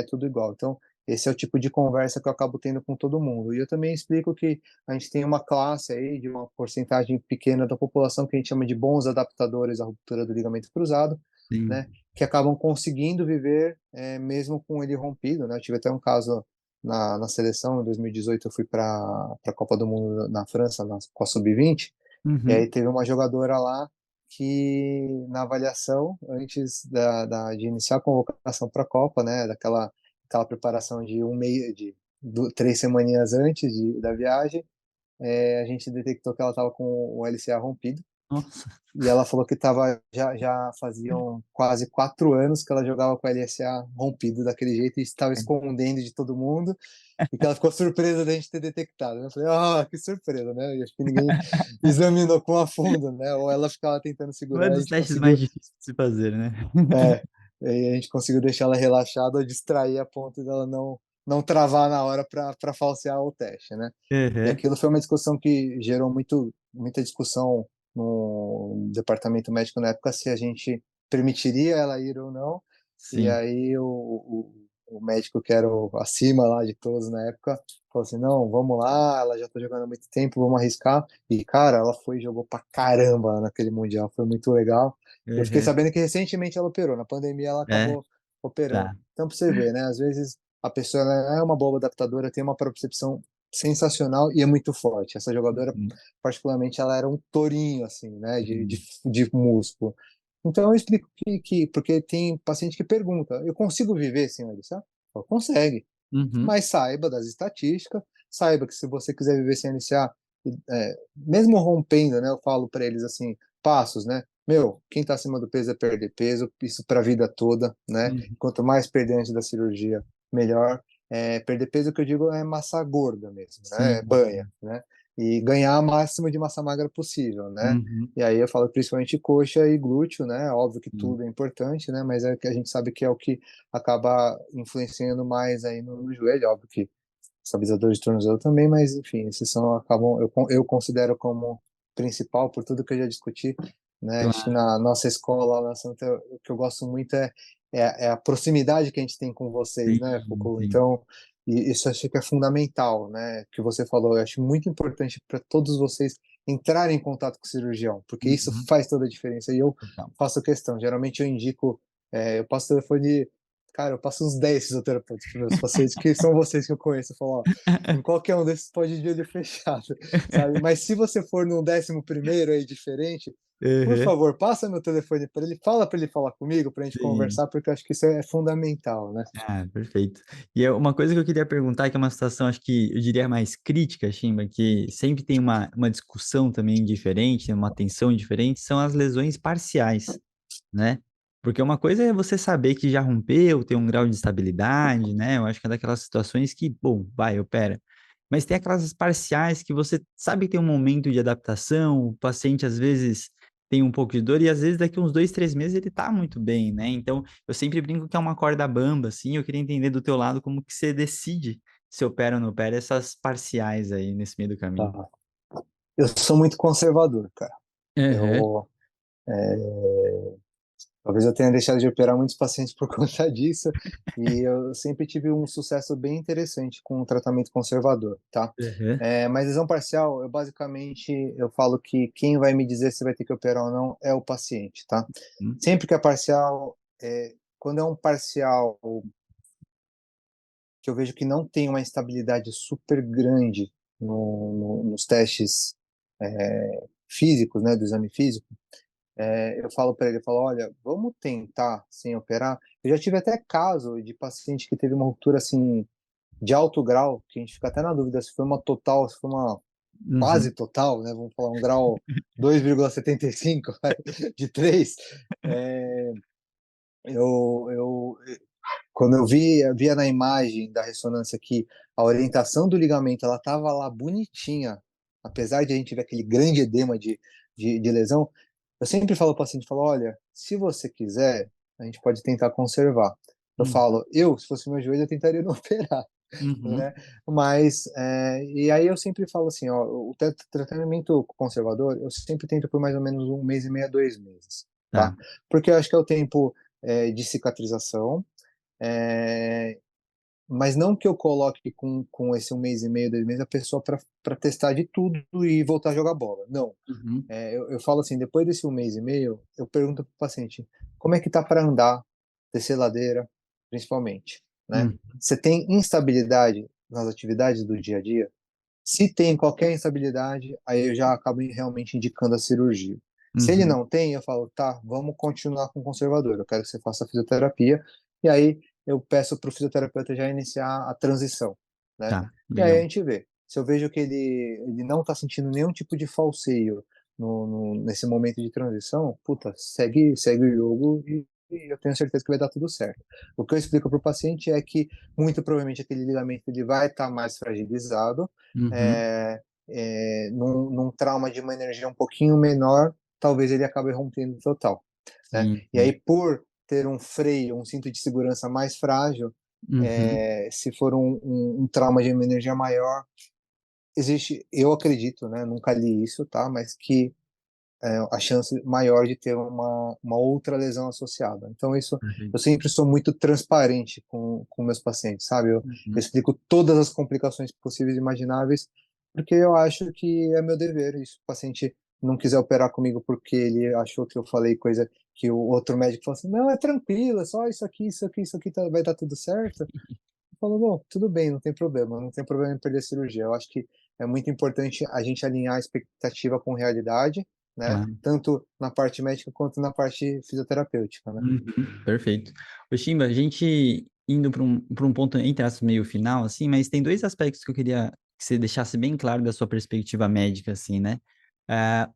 tudo igual. Então, esse é o tipo de conversa que eu acabo tendo com todo mundo. E eu também explico que a gente tem uma classe aí de uma porcentagem pequena da população que a gente chama de bons adaptadores à ruptura do ligamento cruzado, Sim. né, que acabam conseguindo viver mesmo com ele rompido, né? Eu tive até um caso na seleção, em 2018 eu fui para a Copa do Mundo na França, com a Sub-20, e Uhum. aí teve uma jogadora lá que na avaliação, antes de iniciar a convocação para a Copa, né, aquela preparação de 3 semaninhas antes da viagem, a gente detectou que ela estava com o LCA rompido, Nossa. e ela falou que já faziam quase 4 anos que ela jogava com o LSA rompido daquele jeito e estava escondendo de todo mundo, e que ela ficou surpresa da gente ter detectado. Eu falei, que surpresa, né? E acho que ninguém examinou com a fundo, né? Ou ela ficava tentando Um é segurar, a dos gente testes mais conseguiu, difíceis de se fazer, né? e a gente conseguiu deixar ela relaxada ou distrair a ponto dela não travar na hora para falsear o teste, né? E Uhum. aquilo foi uma discussão que gerou muita discussão no departamento médico na época, se a gente permitiria ela ir ou não. E Sim. aí o médico que era acima lá de todos na época falou assim, não, vamos lá, ela já tá jogando há muito tempo, vamos arriscar. E, cara, ela foi e jogou pra caramba naquele Mundial, foi muito legal. Eu fiquei Uhum. sabendo que recentemente ela operou, na pandemia ela É, acabou operando. tá. Então, pra você ver, né, às vezes a pessoa ela é uma boa adaptadora, tem uma propriocepção sensacional e é muito forte. Essa jogadora, Uhum. particularmente, ela era um tourinho, assim, né, de, Uhum. de músculo. Então eu explico porque tem paciente que pergunta, eu consigo viver sem LCA? Eu, consegue, Uhum. mas saiba das estatísticas, saiba que se você quiser viver sem LCA, mesmo rompendo, né, eu falo para eles assim, passos, né, meu, quem está acima do peso é perder peso, isso para a vida toda, né, Uhum. quanto mais perder antes da cirurgia, melhor. Perder peso, que eu digo, é massa gorda mesmo, né, Sim. banha, né, e ganhar o máximo de massa magra possível, né, Uhum. e aí eu falo principalmente coxa e glúteo, né, óbvio que Sim. tudo é importante, né, mas é que a gente sabe que é o que acaba influenciando mais aí no joelho, óbvio que estabilizador de tornozelo também, mas enfim, esses são acabam eu considero como principal por tudo que eu já discuti, né? Acho que Claro. na nossa escola na Santa, o que eu gosto muito é a proximidade que a gente tem com vocês, né, Sim, Foucault? sim. Então, e isso eu acho que é fundamental, né? Que você falou, eu acho muito importante para todos vocês entrarem em contato com o cirurgião, porque isso Uhum. faz toda a diferença. E eu Total. faço questão, geralmente eu indico, eu passo telefone. Cara, eu passo uns 10 fisioterapeutas para meus pacientes, que são vocês que eu conheço. Eu falo, ó, em qualquer um desses pode ir de olho fechado, sabe? Mas se você for no 11º aí diferente, por Uhum. favor, passa meu telefone para ele falar comigo, para a gente Sim. conversar, porque eu acho que isso é fundamental, né? Ah, perfeito. E é uma coisa que eu queria perguntar, que é uma situação, acho que eu diria mais crítica, Chimba, que sempre tem uma discussão também diferente, uma tensão diferente, são as lesões parciais, né? Porque uma coisa é você saber que já rompeu, tem um grau de estabilidade, né? Eu acho que é daquelas situações que, bom, vai, opera. Mas tem aquelas parciais que você sabe que tem um momento de adaptação, o paciente às vezes tem um pouco de dor e às vezes daqui uns 2, 3 meses ele tá muito bem, né? Então, eu sempre brinco que é uma corda bamba, assim, eu queria entender do teu lado como que você decide se opera ou não opera essas parciais aí nesse meio do caminho. Tá. Eu sou muito conservador, cara. Uhum. Eu, talvez eu tenha deixado de operar muitos pacientes por conta disso, e eu sempre tive um sucesso bem interessante com o tratamento conservador, tá? Uhum. Mas lesão parcial, eu falo que quem vai me dizer se vai ter que operar ou não é o paciente, tá? Hum. Sempre que é parcial, quando é um parcial que eu vejo que não tem uma estabilidade super grande nos testes físicos, né, do exame físico, eu falo para ele, eu falo, olha, vamos tentar sem operar. Eu já tive até caso de paciente que teve uma ruptura assim de alto grau, que a gente fica até na dúvida se foi uma total, se foi uma quase Uhum. total, né? Vamos falar um grau 2,75 de 3. eu quando eu via na imagem da ressonância que a orientação do ligamento ela estava lá bonitinha, apesar de a gente ver aquele grande edema de lesão, eu sempre falo para o paciente, falo, olha, se você quiser, a gente pode tentar conservar. Eu Hum, falo, se fosse meu joelho, eu tentaria não operar, uhum, né? Mas, e aí eu sempre falo assim, ó, o tratamento conservador, eu sempre tento por mais ou menos 1 mês e meio a 2 meses, tá? tá. Porque eu acho que é o tempo de cicatrização, é, mas não que eu coloque com esse 1 mês e meio, 2 meses, a pessoa para testar de tudo e voltar a jogar bola. Não. Uhum, Eu falo assim, depois desse 1 mês e meio, eu pergunto para o paciente, como é que tá para andar, descer ladeira, principalmente, né? uhum, Você tem instabilidade nas atividades do dia a dia? Se tem qualquer instabilidade, aí eu já acabo realmente indicando a cirurgia. Se ele uhum, não tem, eu falo, tá, vamos continuar com o conservador, eu quero que você faça fisioterapia, e aí eu peço para o fisioterapeuta já iniciar a transição, né? tá, E aí a legal. gente vê. Se eu vejo que ele não está sentindo nenhum tipo de falseio nesse momento de transição, puta, segue o jogo e eu tenho certeza que vai dar tudo certo. O que eu explico para o paciente é que muito provavelmente aquele ligamento ele vai estar mais fragilizado, Uhum, é, num trauma de uma energia um pouquinho menor, talvez ele acabe rompendo total, né? sim, E aí, sim. por ter um freio, um cinto de segurança mais frágil, Uhum, se for um trauma de uma energia maior, existe, eu acredito, né? Nunca li isso, tá? Mas que a chance maior de ter uma outra lesão associada. Então, isso, eu perfeito. sempre sou muito transparente com meus pacientes, sabe? Eu Uhum, explico todas as complicações possíveis e imagináveis, porque eu acho que é meu dever. E se o paciente não quiser operar comigo porque ele achou que eu falei coisa que o outro médico falou assim, não, é tranquilo, é só isso aqui vai dar tudo certo. Eu falo, bom, tudo bem, não tem problema em perder a cirurgia. Eu acho que é muito importante a gente alinhar a expectativa com realidade, né? tá. Tanto na parte médica quanto na parte fisioterapêutica, né? Uhum, perfeito. Ô, Chimba, a gente indo para um ponto, entre aspas, meio final, assim, mas tem dois aspectos que eu queria que você deixasse bem claro da sua perspectiva médica, assim, né?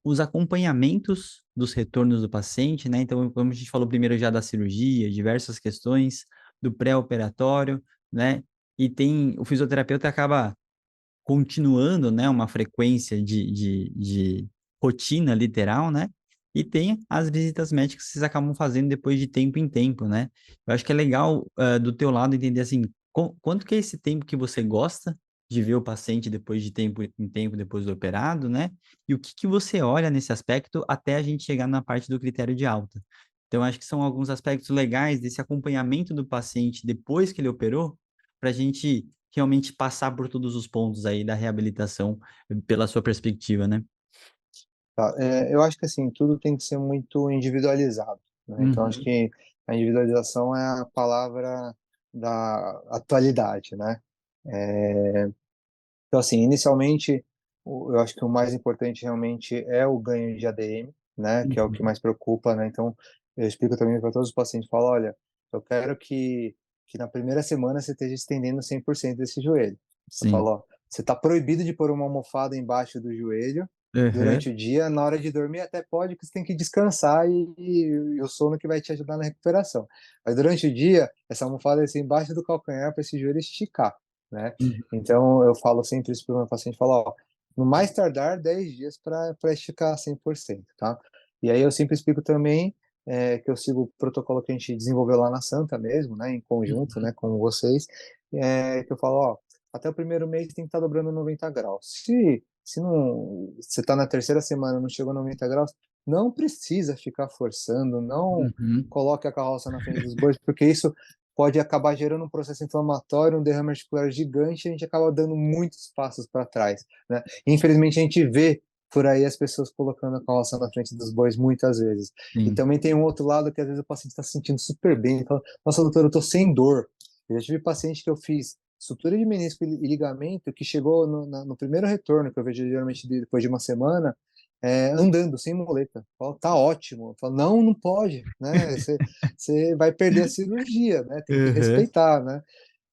Os acompanhamentos dos retornos do paciente, né? Então, como a gente falou primeiro já da cirurgia, diversas questões do pré-operatório, né? E tem, o fisioterapeuta acaba continuando, né, uma frequência de rotina literal, né? E tem as visitas médicas que vocês acabam fazendo depois de tempo em tempo, né? Eu acho que é legal, do teu lado, entender assim, quanto que é esse tempo que você gosta de ver o paciente depois de tempo em tempo, depois do operado, né? E o que que você olha nesse aspecto até a gente chegar na parte do critério de alta. Então, acho que são alguns aspectos legais desse acompanhamento do paciente depois que ele operou, para a gente realmente passar por todos os pontos aí da reabilitação pela sua perspectiva, né? Tá? Eu acho que assim, tudo tem que ser muito individualizado, né? Então, acho Uhum, que a individualização é a palavra da atualidade, né? Então, assim, inicialmente, eu acho que o mais importante realmente é o ganho de ADM, né, que é o que uhum, mais preocupa, né, então eu explico também para todos os pacientes, falo, olha, eu quero que na primeira semana você esteja estendendo 100% desse joelho. Eu falo, sim. ó, você está proibido de pôr uma almofada embaixo do joelho Uhum, durante o dia, na hora de dormir até pode, que você tem que descansar e o sono que vai te ajudar na recuperação. Mas durante o dia, essa almofada é assim, embaixo do calcanhar para esse joelho esticar, né? uhum, Então, eu falo sempre isso para o meu paciente, falo, ó, no mais tardar 10 dias para esticar 100%, tá? E aí eu sempre explico também que eu sigo o protocolo que a gente desenvolveu lá na Santa mesmo, né, em conjunto, né, com vocês, que eu falo, ó, até o primeiro mês tem que estar dobrando 90 graus. Se não, você está na terceira semana e não chegou a 90 graus, não precisa ficar forçando, não uhum, coloque a carroça na frente dos bois, porque isso pode acabar gerando um processo inflamatório, um derrame articular gigante, e a gente acaba dando muitos passos para trás, né? Infelizmente a gente vê por aí as pessoas colocando a carroça na frente dos bois muitas vezes. E sim. também tem um outro lado que às vezes o paciente está se sentindo super bem, fala, nossa, doutor, eu tô sem dor. Eu já tive paciente que eu fiz sutura de menisco e ligamento que chegou no primeiro retorno, que eu vejo geralmente depois de uma semana, andando, sem muleta. Falo, tá ótimo. Eu falo, não, não pode, né? Você vai perder a cirurgia, né? Tem que Uhum, respeitar, né?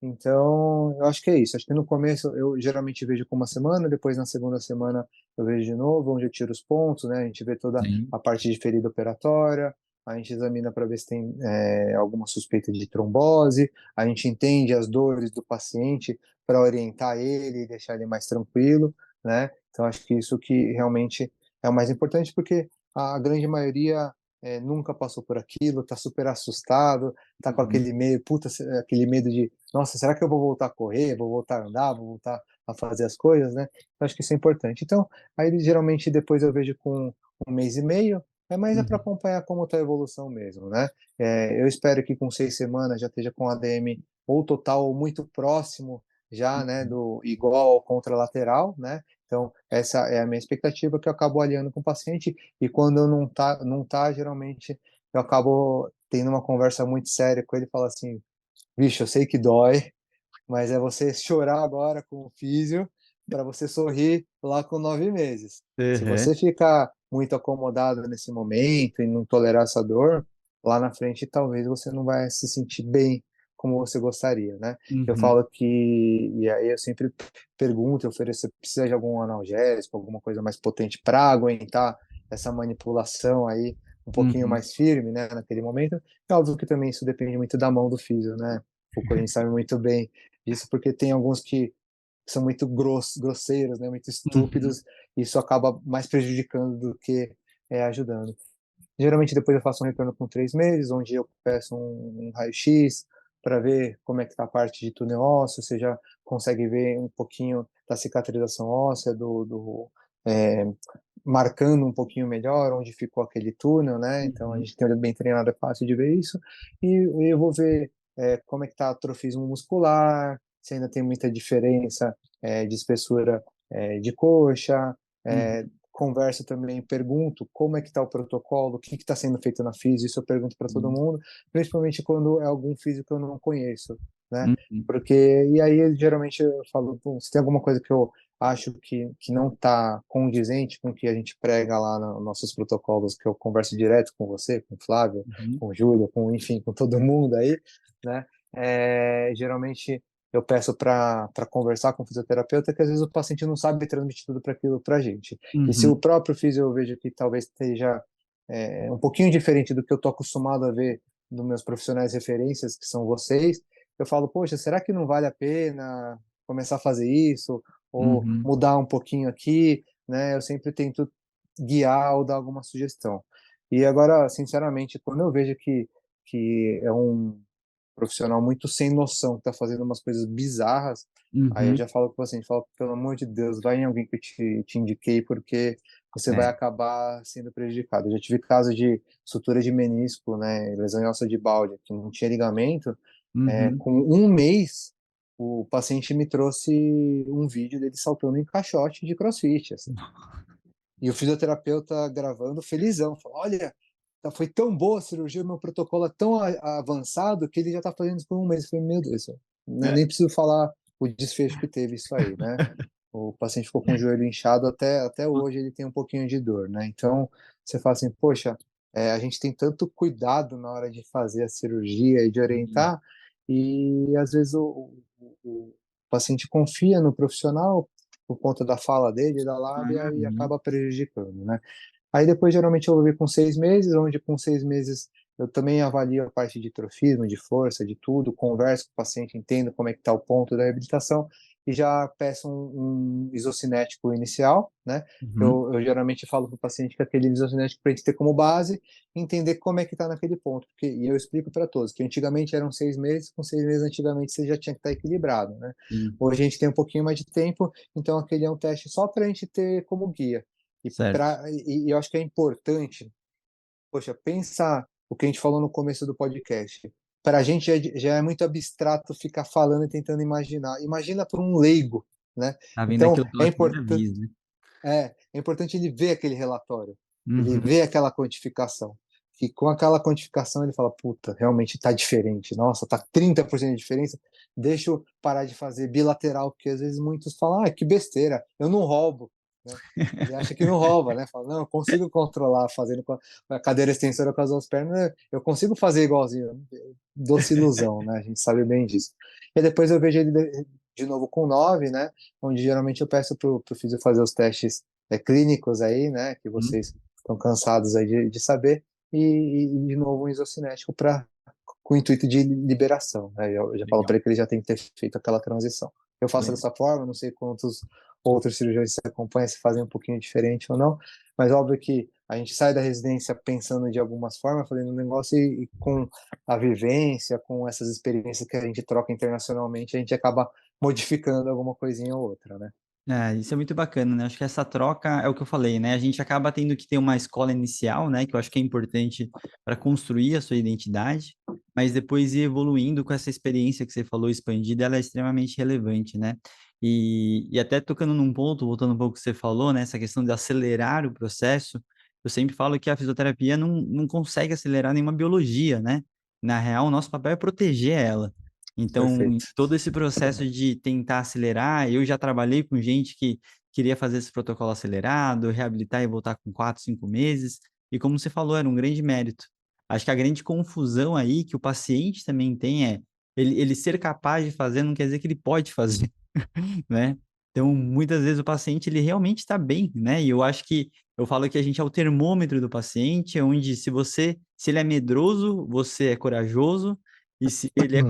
Então, eu acho que é isso. Acho que no começo eu geralmente vejo com uma semana, depois na segunda semana eu vejo de novo, onde eu tiro os pontos, né? A gente vê toda sim. a parte de ferida operatória, a gente examina para ver se tem alguma suspeita de trombose, a gente entende as dores do paciente para orientar ele e deixar ele mais tranquilo, né? Então, acho que isso que realmente é o mais importante, porque a grande maioria nunca passou por aquilo, está super assustado, está com Uhum. aquele medo, puta, aquele medo de, nossa, será que eu vou voltar a correr, vou voltar a andar, vou voltar a fazer as coisas, né? Então, acho que isso é importante. Então, aí geralmente depois eu vejo com 1 mês e meio, mas é para Uhum. acompanhar como está a evolução mesmo, né? Eu espero que com 6 semanas já esteja com ADM ou total ou muito próximo já, né, do igual ao contralateral, né? Então, essa é a minha expectativa, que eu acabo alinhando com o paciente, e quando não tá, geralmente eu acabo tendo uma conversa muito séria com ele e falo assim, bicho, eu sei que dói, mas é você chorar agora com o físio para você sorrir lá com 9 meses. Se Uhum. você ficar muito acomodado nesse momento e não tolerar essa dor, lá na frente talvez você não vai se sentir bem como você gostaria, né? Eu Uhum. falo que, e aí eu sempre pergunto, eu ofereço, precisa de algum analgésico, alguma coisa mais potente para aguentar essa manipulação aí um pouquinho Uhum. mais firme, né, naquele momento. É óbvio que também isso depende muito da mão do físio, né? O Corinthians sabe muito bem disso, porque tem alguns que são muito grosseiros, né, muito Uhum. estúpidos, e isso acaba mais prejudicando do que ajudando. Geralmente depois eu faço um retorno com 3 meses, onde eu peço um raio-x para ver como é que está a parte de túnel ósseo, você já consegue ver um pouquinho da cicatrização óssea, é, marcando um pouquinho melhor onde ficou aquele túnel, né? Então a Uhum. gente tem olho bem treinado, é fácil de ver isso. E eu vou ver como é que está o atrofismo muscular, se ainda tem muita diferença de espessura de coxa, Uhum. converso também, pergunto como é que está o protocolo, o que está sendo feito na física, isso eu pergunto para todo mundo, principalmente quando é algum físico que eu não conheço, né? Uhum. Porque, e aí geralmente eu falo, se tem alguma coisa que eu acho que não está condizente com o que a gente prega lá nos nossos protocolos, que eu converso direto com você, com o Flávio, Uhum. com o Júlio, enfim, com todo mundo aí, né? Geralmente eu peço para conversar com o fisioterapeuta, que às vezes o paciente não sabe transmitir tudo para aquilo para a gente. E se o Uhum. próprio fisio eu vejo que talvez esteja um pouquinho diferente do que eu estou acostumado a ver dos meus profissionais referências, que são vocês, eu falo, poxa, será que não vale a pena começar a fazer isso? Ou Uhum. mudar um pouquinho aqui, né? Eu sempre tento guiar ou dar alguma sugestão. E agora, sinceramente, quando eu vejo que é um profissional muito sem noção, que está fazendo umas coisas bizarras, aí eu Uhum. já falo com o paciente, falo, pelo amor de Deus, vai em alguém que eu te indiquei, porque você vai É. acabar sendo prejudicado. Eu já tive caso de sutura de menisco, né, lesão em ossa de balde, que não tinha ligamento, Uhum. com 1 mês, o paciente me trouxe um vídeo dele saltando em caixote de CrossFit, assim. E o fisioterapeuta gravando, felizão, falou, olha, foi tão boa a cirurgia, meu protocolo é tão avançado que ele já está fazendo isso por 1 mês. Eu falei, meu Deus, eu nem preciso falar o desfecho que teve isso aí, né? O paciente ficou com o joelho inchado, até hoje ele tem um pouquinho de dor, né? Então, você fala assim, poxa, a gente tem tanto cuidado na hora de fazer a cirurgia e de Uhum. orientar, e às vezes o paciente confia no profissional por conta da fala dele, da lábia, e Uhum. acaba prejudicando, né? Aí depois, geralmente, eu vou ver com 6 meses, onde com 6 meses eu também avalio a parte de trofismo, de força, de tudo, converso com o paciente, entendo como é que está o ponto da reabilitação e já peço um isocinético inicial, né? Uhum. Eu geralmente falo para o paciente que aquele isocinético para a gente ter como base, entender como é que está naquele ponto, porque, e eu explico para todos, que antigamente eram 6 meses, com 6 meses antigamente você já tinha que estar equilibrado, né? Sim. Hoje a gente tem um pouquinho mais de tempo, então aquele é um teste só para a gente ter como guia. Certo. E eu acho que é importante, poxa, pensar o que a gente falou no começo do podcast. Para a gente já é muito abstrato ficar falando e tentando imaginar. Imagina para um leigo, né? Tá vendo Então, aquilo pela primeira vez, né? é importante ele ver aquele relatório, ele Uhum. ver aquela quantificação. Que com aquela quantificação ele fala, puta, realmente está diferente. Nossa, tá 30% de diferença. Deixa eu parar de fazer bilateral, porque às vezes muitos falam, que besteira, eu não roubo, né? Ele acha que não rouba, né? Fala, não, eu consigo controlar fazendo com a cadeira extensora com as duas pernas, eu consigo fazer igualzinho. Doce ilusão, né? A gente sabe bem disso. E depois eu vejo ele de novo com 9, né? Onde geralmente eu peço pro físio fazer os testes clínicos aí, né? Que Uhum. vocês estão cansados aí de saber. de novo um isocinético com o intuito de liberação, né? Eu já falo Legal. para ele que ele já tem que ter feito aquela transição. Eu faço Le- dessa forma, não sei quantos outros cirurgiões se acompanham, se fazem um pouquinho diferente ou não, mas óbvio que a gente sai da residência pensando de algumas formas, fazendo um negócio e com a vivência, com essas experiências que a gente troca internacionalmente, a gente acaba modificando alguma coisinha ou outra, né? É, isso é muito bacana, né? Acho que essa troca é o que eu falei, né? A gente acaba tendo que ter uma escola inicial, né? Que eu acho que é importante para construir a sua identidade, mas depois ir evoluindo com essa experiência que você falou, expandida, ela é extremamente relevante, né? E até tocando num ponto, voltando um pouco ao que você falou, né? Essa questão de acelerar o processo, eu sempre falo que a fisioterapia não consegue acelerar nenhuma biologia, né? Na real, o nosso papel é proteger ela. Então, em Perfeito. todo esse processo de tentar acelerar, eu já trabalhei com gente que queria fazer esse protocolo acelerado, reabilitar e voltar com 4, 5 meses, e como você falou, era um grande mérito. Acho que a grande confusão aí que o paciente também tem é ele ser capaz de fazer não quer dizer que ele pode fazer, né? Então, muitas vezes o paciente ele realmente está bem, né? E eu acho que eu falo que a gente é o termômetro do paciente, onde se ele é medroso, você é corajoso, e se ele é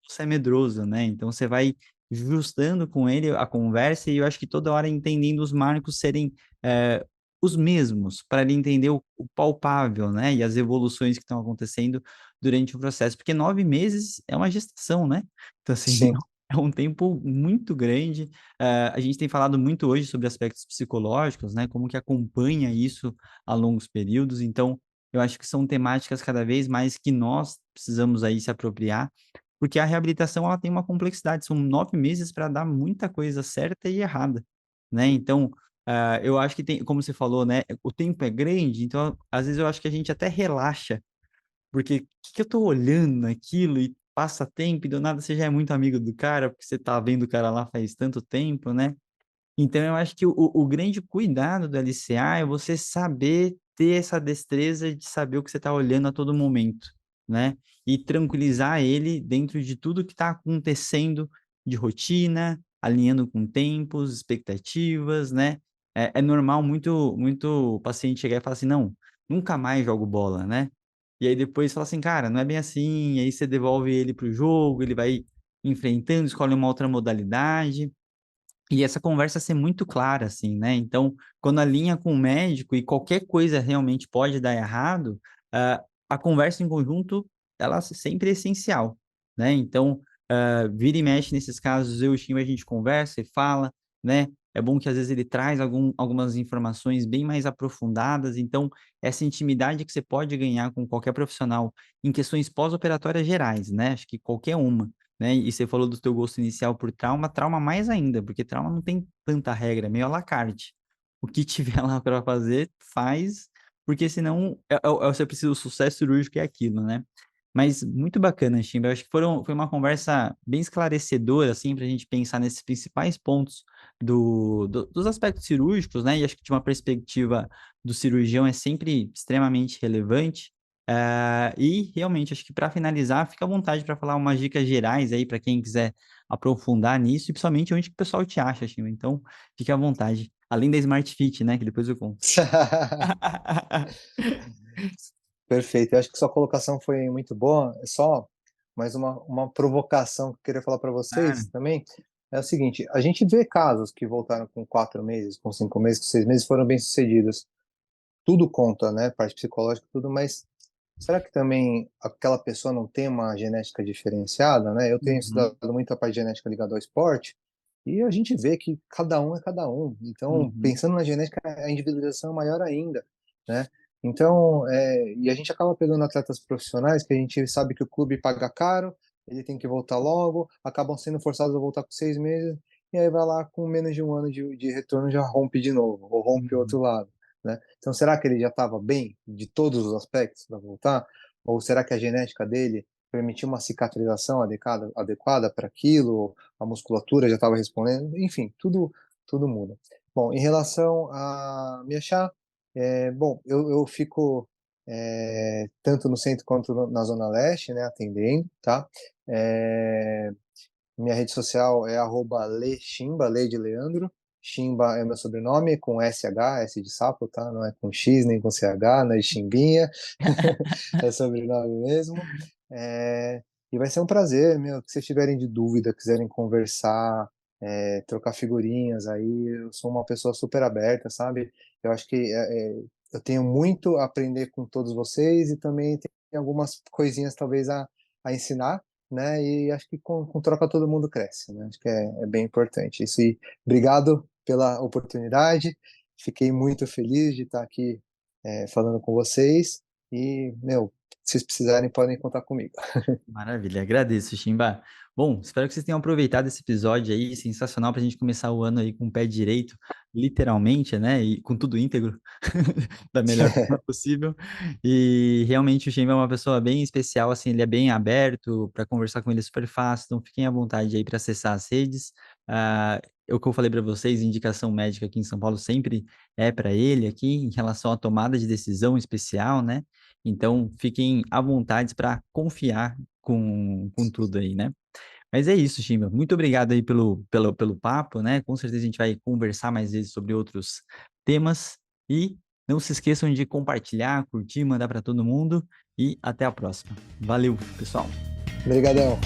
você é medroso, né? Então você vai ajustando com ele a conversa e eu acho que toda hora entendendo os marcos serem os mesmos, para ele entender o palpável, né? E as evoluções que estão acontecendo durante o processo, porque 9 meses é uma gestação, né? Então, assim, Sim. é um tempo muito grande. A gente tem falado muito hoje sobre aspectos psicológicos, né? Como que acompanha isso a longos períodos. Então, eu acho que são temáticas cada vez mais que nós precisamos aí se apropriar porque a reabilitação ela tem uma complexidade, são 9 meses para dar muita coisa certa e errada, né. Então, eu acho que tem como você falou, né, o tempo é grande, então às vezes eu acho que a gente até relaxa, porque o que que eu estou olhando naquilo e passa tempo e do nada você já é muito amigo do cara, porque você está vendo o cara lá faz tanto tempo, né. Então eu acho que o grande cuidado do LCA é você saber ter essa destreza de saber o que você está olhando a todo momento, né, e tranquilizar ele dentro de tudo que está acontecendo de rotina, alinhando com tempos, expectativas, né. É normal muito paciente chegar e falar assim: "Não, nunca mais jogo bola", né. E aí depois fala assim: "Cara, não é bem assim", e aí você devolve ele para o jogo, ele vai enfrentando, escolhe uma outra modalidade. E essa conversa ser muito clara, assim, né, então, quando alinha com o médico e qualquer coisa realmente pode dar errado, a conversa em conjunto, ela sempre é essencial, né, então, vira e mexe nesses casos, eu e o time a gente conversa e fala, né, é bom que às vezes ele traz algumas informações bem mais aprofundadas, então, essa intimidade que você pode ganhar com qualquer profissional em questões pós-operatórias gerais, né, acho que qualquer uma, né, e você falou do teu gosto inicial por trauma, trauma mais ainda, porque trauma não tem tanta regra, é meio à la carte. O que tiver lá para fazer, faz, porque senão você precisa o sucesso cirúrgico é aquilo, né. Mas muito bacana, Chimba, eu acho que foi uma conversa bem esclarecedora, assim, para a gente pensar nesses principais pontos dos aspectos cirúrgicos, né, e acho que de uma perspectiva do cirurgião é sempre extremamente relevante. E realmente, acho que para finalizar, fica à vontade para falar umas dicas gerais aí para quem quiser aprofundar nisso e principalmente onde que o pessoal te acha, Chima. Então, fique à vontade. Além da Smart Fit, né, que depois eu conto. Perfeito. Eu acho que sua colocação foi muito boa. É só mais uma provocação que eu queria falar para vocês Claro. também. É o seguinte: a gente vê casos que voltaram com 4 meses, com 5 meses, com 6 meses, foram bem-sucedidos. Tudo conta, né? Parte psicológica, tudo, mas será que também aquela pessoa não tem uma genética diferenciada, né? Eu tenho estudado Uhum, muito a parte genética ligada ao esporte e a gente vê que cada um é cada um. Então, uhum, pensando na genética, a individualização é maior ainda, né? Então, e a gente acaba pegando atletas profissionais que a gente sabe que o clube paga caro, ele tem que voltar logo, acabam sendo forçados a voltar com 6 meses, e aí vai lá com menos de um ano de retorno já rompe de novo, ou rompe o outro uhum. lado, né? Então, será que ele já estava bem de todos os aspectos para voltar? Ou será que a genética dele permitiu uma cicatrização adequada para aquilo? A musculatura já estava respondendo? Enfim, tudo muda. Bom, em relação a me achar, bom, eu fico tanto no centro quanto na zona leste, né, atendendo, tá? É, minha rede social é @lechimba, Lei de Leandro. Chimba é meu sobrenome, com SH, S de sapo, tá? Não é com X nem com CH, não é de Chimbinha, é sobrenome mesmo. E vai ser um prazer, meu, que vocês tiverem de dúvida, quiserem conversar, trocar figurinhas aí, eu sou uma pessoa super aberta, sabe? Eu acho que eu tenho muito a aprender com todos vocês e também tem algumas coisinhas talvez a ensinar, né? E acho que com troca todo mundo cresce, né? Acho que é bem importante isso. E obrigado pela oportunidade. Fiquei muito feliz de estar aqui falando com vocês. E, meu, se vocês precisarem, podem contar comigo. Maravilha, agradeço, Chimba. Bom, espero que vocês tenham aproveitado esse episódio aí, sensacional para a gente começar o ano aí com o pé direito, literalmente, né? E com tudo íntegro, da melhor forma possível. E realmente o Chimba é uma pessoa bem especial, assim, ele é bem aberto, para conversar com ele é super fácil, então fiquem à vontade aí para acessar as redes. O que eu falei para vocês, indicação médica aqui em São Paulo sempre é para ele aqui, em relação à tomada de decisão especial, né? Então, fiquem à vontade para confiar com tudo aí, né? Mas é isso, Chimba. Muito obrigado aí pelo papo, né? Com certeza a gente vai conversar mais vezes sobre outros temas. E não se esqueçam de compartilhar, curtir, mandar para todo mundo. E até a próxima. Valeu, pessoal. Obrigadão.